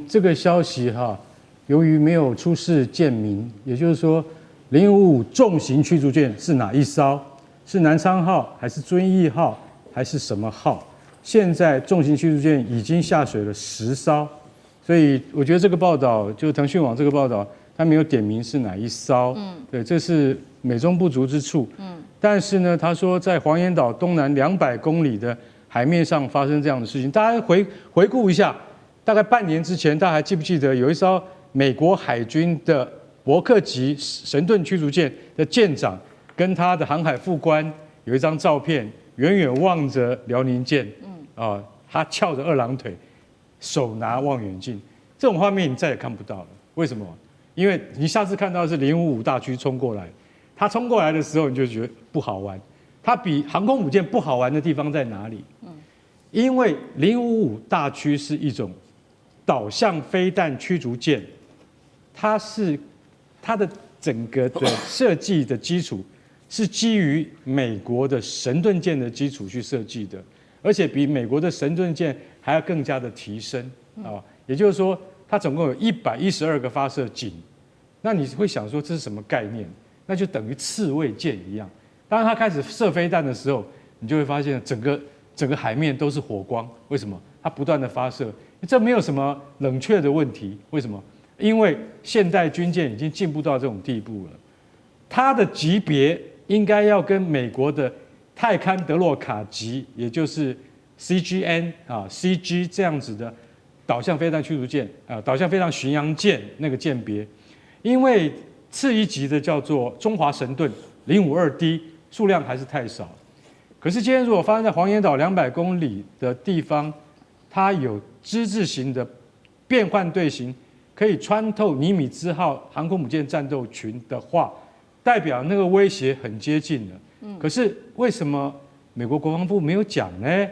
这个消息由于没有出示舰名，也就是说055重型驱逐舰是哪一艘？是南昌号还是遵义号还是什么号？现在重型驱逐舰已经下水了10艘，所以我觉得这个报道，就腾讯网这个报道，它没有点名是哪一艘，对，这是美中不足之处，但是呢，他说在黄岩岛东南200公里的海面上发生这样的事情，大家回顾一下，大概半年之前，大家还记不记得有一艘美国海军的伯克级神盾驱逐舰的舰长跟他的航海副官有一张照片，远远望着辽宁舰，他翘着2郎腿，手拿望远镜，这种画面你再也看不到了。为什么？因为你下次看到的是055大驱冲过来，他冲过来的时候你就觉得不好玩。它比航空母舰不好玩的地方在哪里？因为055大驱是一种导向飞弹驱逐舰，它的整个的设计的基础是基于美国的神盾舰的基础去设计的，而且比美国的神盾舰还要更加的提升啊。也就是说，它总共有112个发射井。那你会想说这是什么概念？那就等于刺猬舰一样。当它开始射飞弹的时候，你就会发现整个海面都是火光。为什么？它不断的发射，这没有什么冷却的问题。为什么？因为现代军舰已经进步到这种地步了，它的级别应该要跟美国的泰堪德洛卡级，也就是 CG 这样子的导向飞弹驱逐舰导向飞弹巡洋舰那个舰别，因为次一级的叫做中华神盾052D， 数量还是太少。可是今天如果发生在黄岩岛200公里的地方，它有之字形的变换队形，可以穿透尼米兹号航空母舰战斗群的话，代表那个威胁很接近了。可是为什么美国国防部没有讲呢？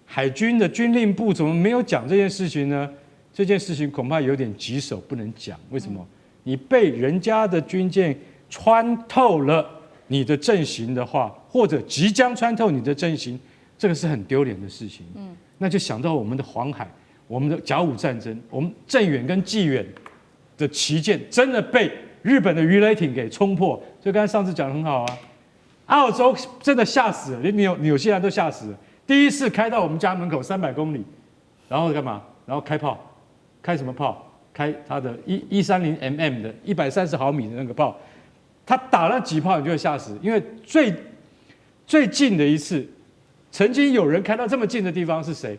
海军的军令部怎么没有讲这件事情呢？这件事情恐怕有点棘手，不能讲。为什么？你被人家的军舰穿透了你的阵型的话，或者即将穿透你的阵型，这个是很丢脸的事情。那就想到我们的黄海，我们的甲午战争，我们镇远跟济远的旗舰真的被日本的鱼雷艇给冲破。所以刚才上次讲得很好啊，澳洲真的吓死了，连纽西兰都吓死了。第一次开到我们家门口300公里，然后干嘛？然后开炮，开什么炮？开它的130mm的130毫米的那个炮，他打了几炮你就会吓死，因为最近的一次，曾经有人开到这么近的地方是谁？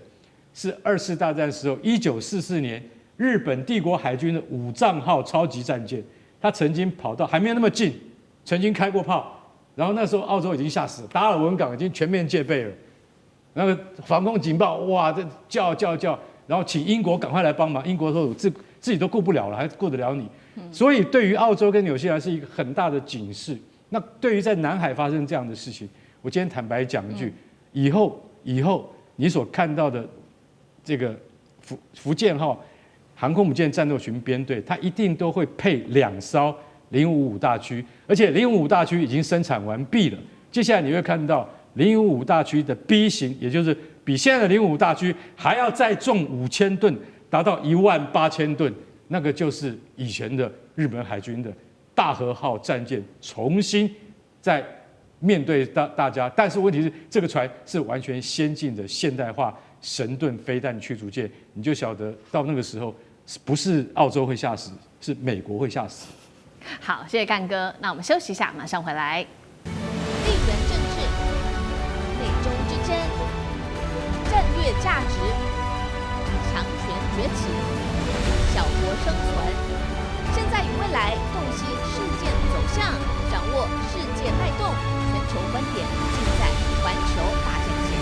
是2次大战时候1944年日本帝国海军的武藏号超级战舰，他曾经跑到还没有那么近，曾经开过炮，然后那时候澳洲已经吓死了，达尔文港已经全面戒备了，那个防空警报哇，这叫，然后请英国赶快来帮忙，英国说自己都顾不了了，还顾得了你？所以对于澳洲跟纽西兰是一个很大的警示。那对于在南海发生这样的事情，我今天坦白讲一句，以后你所看到的这个福建号航空母舰战斗群编队，它一定都会配2艘055大驱，而且055大驱已经生产完毕了。接下来你会看到055大驱的 B 型，也就是比现在的055大驱还要再重5000吨，达到18000吨，那个就是以前的日本海军的大和号战舰重新在面对大家。但是问题是，这个船是完全先进的现代化神盾飞弹驱逐舰，你就晓得到那个时候，不是澳洲会吓死，是美国会吓死。好，谢谢干哥。那我们休息一下，马上回来。地缘政治、美中之争、战略价值、强权崛起、小国生存，现在与未来洞悉事件走向，掌握世界脉动，全球观点尽在环球大件事。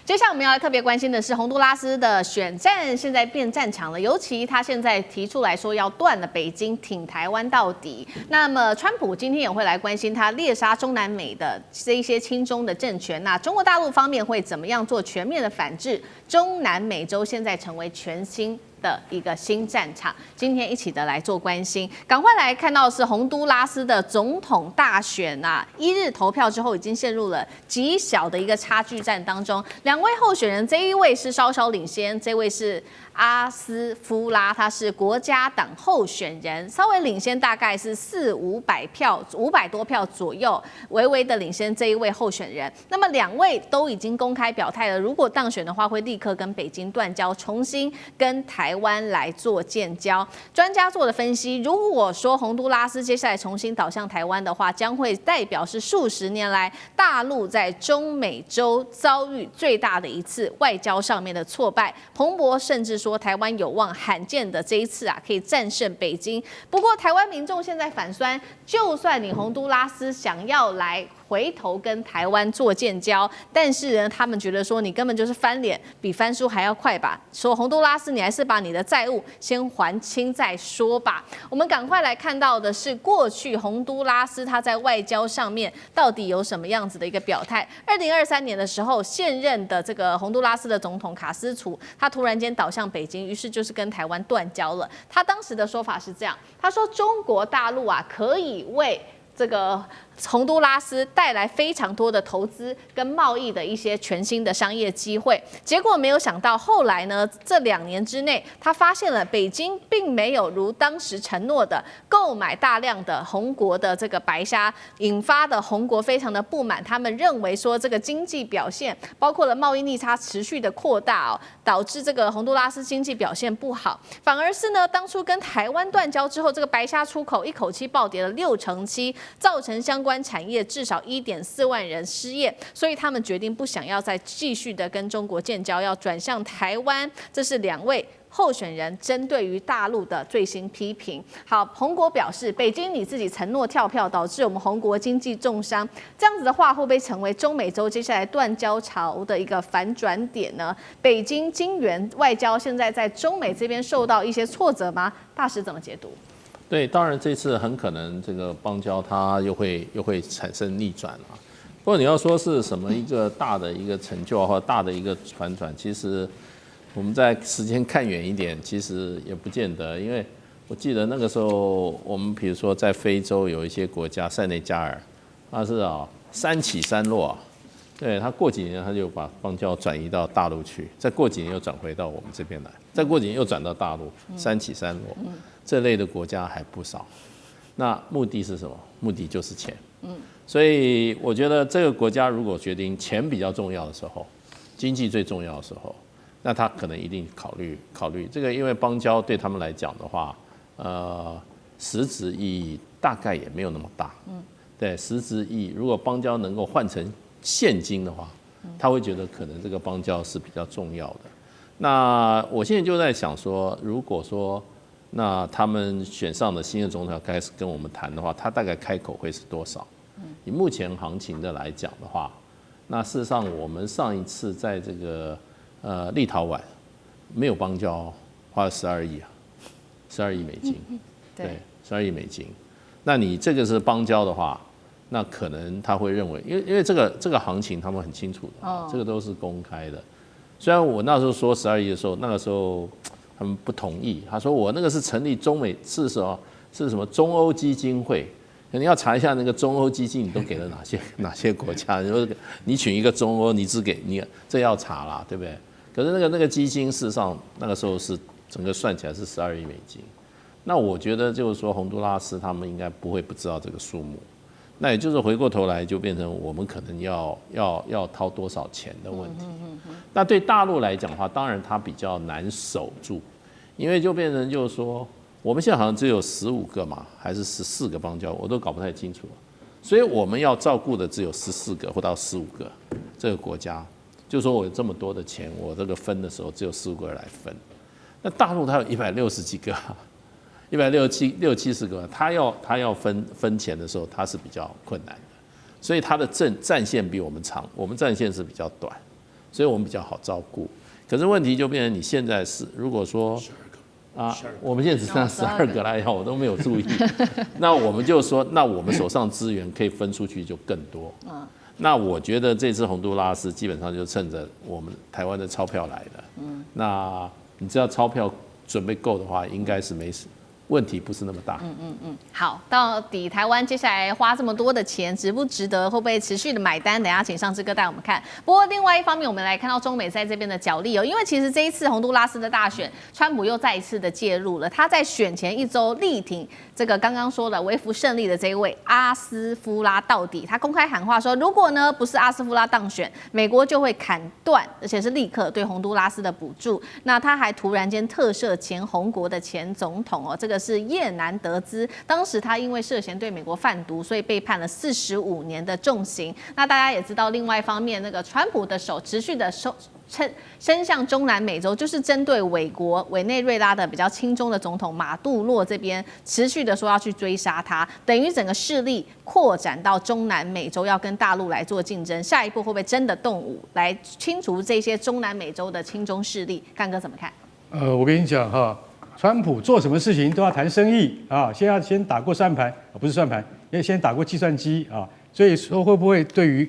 接下来我们要特别关心的是洪都拉斯的选战现在变战场了，尤其他现在提出来说要断了北京，挺台湾到底。那么川普今天也会来关心他猎杀中南美的这一些亲中的政权。那中国大陆方面会怎么样做全面的反制？中南美洲现在成为全新的一个新战场。今天一起的来做关心，赶快来看到是洪都拉斯的总统大选啊，1日投票之后已经陷入了极小的一个差距战当中，两位候选人，这一位是稍稍领先，这位是阿斯夫拉，他是国家党候选人，稍微领先大概是400-500票，500多票左右，微微的领先这一位候选人。那么两位都已经公开表态了，如果当选的话，会立刻跟北京断交，重新跟台湾来做建交。专家做的分析，如果说洪都拉斯接下来重新倒向台湾的话，将会代表是数十年来大陆在中美洲遭遇最大的一次外交上面的挫败。彭博甚至说台湾有望罕见的这一次啊，可以战胜北京。不过台湾民众现在反酸，就算你洪都拉斯想要来回头跟台湾做建交，但是呢，他们觉得说你根本就是翻脸，比翻书还要快吧？说洪都拉斯，你还是把你的债务先还清再说吧。我们赶快来看到的是，过去洪都拉斯他在外交上面到底有什么样子的一个表态？2023年的时候，现任的这个洪都拉斯的总统卡斯楚，他突然间倒向北京，于是就是跟台湾断交了。他当时的说法是这样，他说中国大陆啊可以为这个洪都拉斯带来非常多的投资跟贸易的一些全新的商业机会，结果没有想到后来呢，这2年之内，他发现了北京并没有如当时承诺的购买大量的洪国的这个白虾，引发的洪国非常的不满，他们认为说这个经济表现，包括了贸易逆差持续的扩大哦，导致这个洪都拉斯经济表现不好，反而是呢，当初跟台湾断交之后，这个白虾出口一口气暴跌了67%，造成相关产业至少1.4万人失业，所以他们决定不想要再继续的跟中国建交，要转向台湾。这是两位候选人针对于大陆的最新批评。好，洪国表示，北京你自己承诺跳票，导致我们洪国经济重伤，这样子的话会不会成为中美洲接下来断交潮的一个反转点呢？北京金元外交现在在中美这边受到一些挫折吗？大使怎么解读？对，当然这次很可能这个邦交它又会产生逆转了。不过你要说是什么一个大的一个成就或者大的一个反转，其实我们在时间看远一点，其实也不见得。因为我记得那个时候，我们比如说在非洲有一些国家，塞内加尔，它是3起3落，对，它过几年它就把邦交转移到大陆去，再过几年又转回到我们这边来，再过几年又转到大陆，3起3落。这类的国家还不少，那目的是什么？目的就是钱。所以我觉得这个国家如果决定钱比较重要的时候，经济最重要的时候，那他可能一定考虑这个，因为邦交对他们来讲的话，实质意义大概也没有那么大。对，实质意义如果邦交能够换成现金的话，他会觉得可能这个邦交是比较重要的。那我现在就在想说，如果说那他们选上的新的总统要开始跟我们谈的话，他大概开口会是多少？以目前行情的来讲的话，那事实上我们上一次在这个立陶宛没有邦交，花了12亿，12亿美金，对，12亿美金。那你这个是邦交的话，那可能他会认为，因为这个行情他们很清楚的，这个都是公开的。虽然我那时候说12亿的时候，那个时候他们不同意，他说我那个是成立中美是什么中欧基金会，你要查一下那个中欧基金你都给了哪些国家，你选一个中欧，你只给你这要查啦，对不对？可是那个基金事实上那个时候是整个算起来是12亿美金，那我觉得就是说洪都拉斯他们应该不会不知道这个数目，那也就是回过头来就变成我们可能要掏多少钱的问题。那对大陆来讲的话，当然它比较难守住，因为就变成就是说，我们现在好像只有15个嘛，还是14个邦交，我都搞不太清楚了。所以我们要照顾的只有14个或到15个这个国家，就是说我有这么多的钱，我这个分的时候只有15个人来分。那大陆它有160几个，160、70个，他要分钱的时候，它是比较困难的，所以它的战线比我们长，我们战线是比较短，所以我们比较好照顾。可是问题就变成你现在是如果说我们现在只剩下12个来，我都没有注意。那我们就说，那我们手上资源可以分出去就更多。那我觉得这次洪都拉斯基本上就趁着我们台湾的钞票来的。那你知道钞票准备够的话，应该是没事。问题不是那么大。好，到底台湾接下来花这么多的钱，值不值得？会不会持续的买单？等一下请上志哥带我们看。不过另外一方面，我们来看到中美在这边的角力哦，因为其实这一次洪都拉斯的大选，川普又再一次的介入了。他在选前一周力挺这个刚刚说的微服胜利的这一位阿斯夫拉到底，他公开喊话说，如果呢不是阿斯夫拉当选，美国就会砍断，而且是立刻对洪都拉斯的补助。那他还突然间特赦前红国的前总统哦，这个是叶南德兹，当时他因为涉嫌对美国贩毒，所以被判了45年的重刑。那大家也知道，另外一方面，那个川普的手持续的伸向中南美洲，就是针对委内瑞拉的比较亲中的总统马杜洛这边，持续的说要去追杀他，等于整个势力扩展到中南美洲，要跟大陆来做竞争。下一步会不会真的动武来清除这些中南美洲的亲中势力？干哥怎么看？我跟你讲哈，川普做什么事情都要谈生意啊，先打过算盘，不是算盘，要先打过计算机啊。所以说会不会对于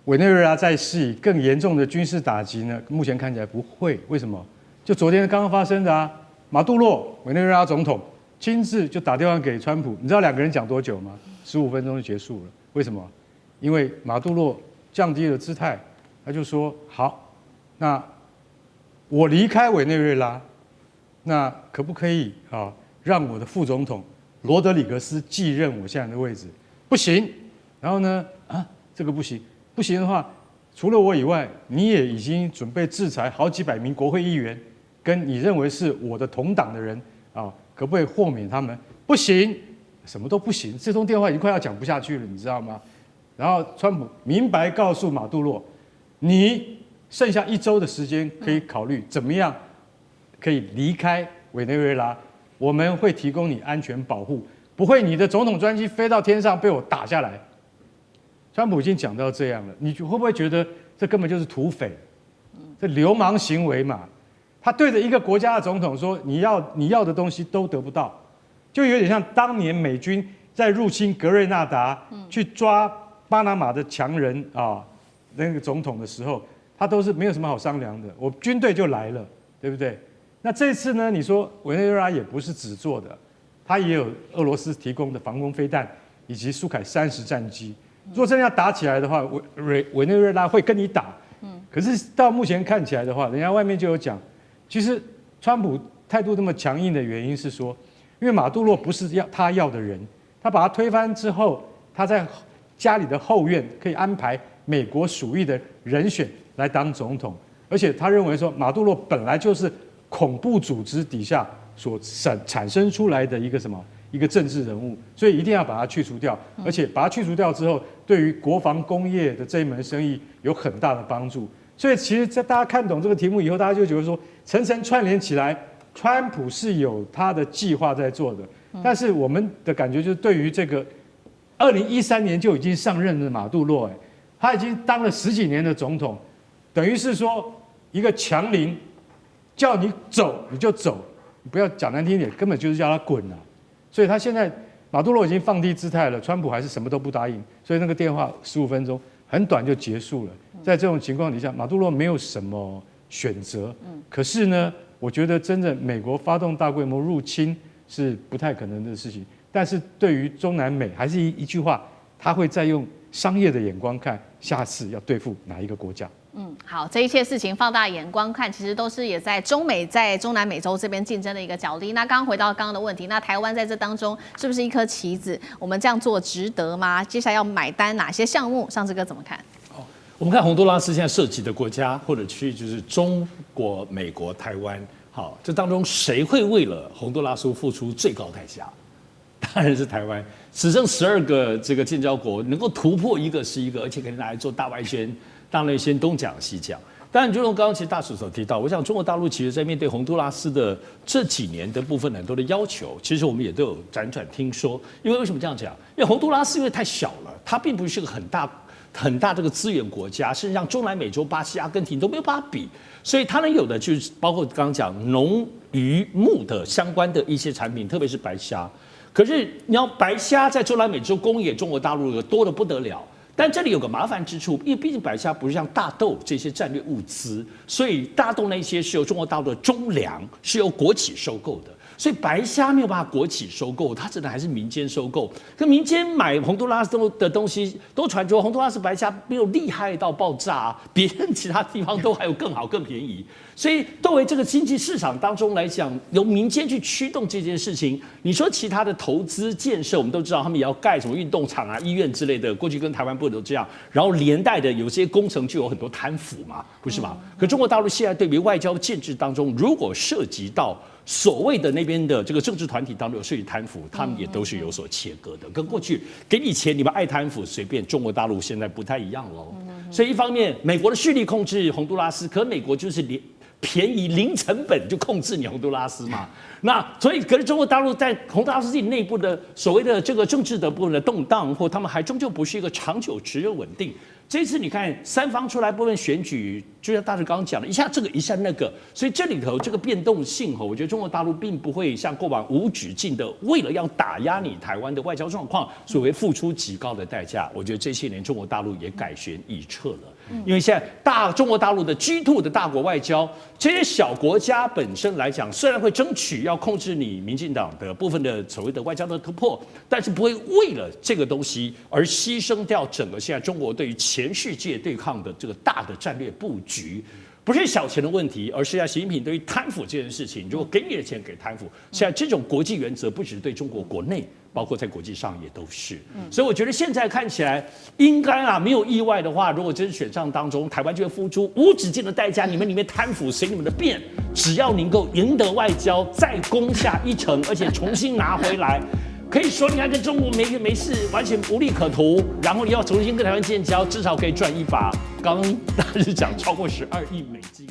委内瑞拉再施以更严重的军事打击呢？目前看起来不会。为什么？就昨天刚刚发生的啊，马杜洛委内瑞拉总统亲自就打电话给川普，你知道两个人讲多久吗？15分钟就结束了。为什么？因为马杜洛降低了姿态，他就说好，那我离开委内瑞拉，那可不可以啊让我的副总统罗德里格斯继任我现在的位置？不行。然后呢这个不行。不行的话，除了我以外，你也已经准备制裁好几百名国会议员，跟你认为是我的同党的人啊，可不可以豁免他们？不行，什么都不行。这通电话已经快要讲不下去了，你知道吗？然后川普明白告诉马杜洛，你剩下1周的时间可以考虑怎么样可以离开委内瑞拉，我们会提供你安全保护，不会你的总统专机飞到天上被我打下来。川普已经讲到这样了，你会不会觉得这根本就是土匪，这流氓行为嘛？他对着一个国家的总统说：“你要的东西都得不到。”就有点像当年美军在入侵格瑞纳达，去抓巴拿马的强人啊，那个总统的时候，他都是没有什么好商量的，我军队就来了，对不对？那这次呢？你说委内瑞拉也不是只做的，他也有俄罗斯提供的防空飞弹以及苏凯30战机。如果真的要打起来的话，委内瑞拉会跟你打。可是到目前看起来的话，人家外面就有讲，其实川普态度这么强硬的原因是说，因为马杜洛不是他要的人，他把他推翻之后，他在家里的后院可以安排美国属意的人选来当总统，而且他认为说马杜洛本来就是恐怖组织底下所产生出来的一个政治人物，所以一定要把它去除掉，而且把它去除掉之后，对于国防工业的这一门生意有很大的帮助。所以其实在大家看懂这个题目以后，大家就觉得说层层串联起来，川普是有他的计划在做的。但是我们的感觉就是，对于这个2013年就已经上任的马杜洛，他已经当了10几年的总统，等于是说一个强邻，叫你走你就走，你不要讲难听一点，根本就是叫他滚啊。所以他现在马杜罗已经放低姿态了，川普还是什么都不答应，所以那个电话15分钟很短就结束了。在这种情况底下，马杜罗没有什么选择。可是呢，我觉得真正美国发动大规模入侵是不太可能的事情。但是对于中南美，还是一句话，他会再用商业的眼光看下次要对付哪一个国家。好，这一切事情放大眼光看，其实都是也在中美在中南美洲这边竞争的一个角力。那刚刚回到刚刚的问题，那台湾在这当中是不是一颗棋子？我们这样做值得吗？接下来要买单哪些项目？上次哥怎么看？我们看洪都拉斯现在涉及的国家或者区域就是中国、美国、台湾。好，这当中谁会为了洪都拉斯付出最高代价？当然是台湾。只剩12个这个建交国能够突破一个是一个，而且可以拿来做大外宣。大内宣东讲西讲，当然就像刚刚其实大使所提到，我想中国大陆其实在面对洪都拉斯的这几年的部分很多的要求，其实我们也都有辗转听说。因为为什么这样讲？因为洪都拉斯因为太小了，它并不是个很大这个资源国家，甚至像中南美洲、巴西、阿根廷都没有办法比，所以它能有的就是包括刚刚讲农渔牧的相关的一些产品，特别是白虾。可是你要白虾在中南美洲供应给中国大陆的多得不得了。但这里有个麻烦之处，因为毕竟白虾不是像大豆这些战略物资，所以大豆那些是由中国大陆的中粮是由国企收购的。所以白虾没有办法国企收购，它只能还是民间收购。可民间买洪都拉斯的东西，都传说洪都拉斯白虾没有厉害到爆炸，别人其他地方都还有更好、更便宜。所以作为这个经济市场当中来讲，由民间去驱动这件事情，你说其他的投资建设，我们都知道他们也要盖什么运动场啊、医院之类的，过去跟台湾不都这样，然后连带的有些工程就有很多贪腐嘛，不是吗？可中国大陆现在对于外交建制当中，如果涉及到所谓的那边的这个政治团体当中有涉及贪腐，他们也都是有所切割的，跟过去给你钱你们爱贪腐随便，中国大陆现在不太一样喽。所以一方面美国的势力控制洪都拉斯，可美国就是便宜零成本就控制你洪都拉斯嘛。那所以可是中国大陆在洪都拉斯自己内部的所谓的这个政治的部分的动荡，或他们还终究不是一个长久持久稳定。这次你看三方出来部分选举，就像大致刚刚讲的，一下这个一下那个，所以这里头这个变动性我觉得中国大陆并不会像过往无止境的为了要打压你台湾的外交状况，所谓付出极高的代价。我觉得这些年中国大陆也改弦易辙了，因为现在中国大陆的 G2 的大国外交，这些小国家本身来讲，虽然会争取要控制你民进党的部分的所谓的外交的突破，但是不会为了这个东西而牺牲掉整个现在中国对于全世界对抗的这个大的战略布局。不是小钱的问题，而是在习近平对于贪腐这件事情，如果给你的钱给贪腐，现在这种国际原则不只是对中国国内，包括在国际上也都是。所以我觉得现在看起来应该没有意外的话，如果真是选上当中，台湾就会付出无止境的代价，你们里面贪腐随你们的便，只要能够赢得外交，再攻下一城，而且重新拿回来。可以说，你看跟中国没事，完全无利可图。然后你要重新跟台湾建交，至少可以赚一把。刚刚大致讲超过12亿美金。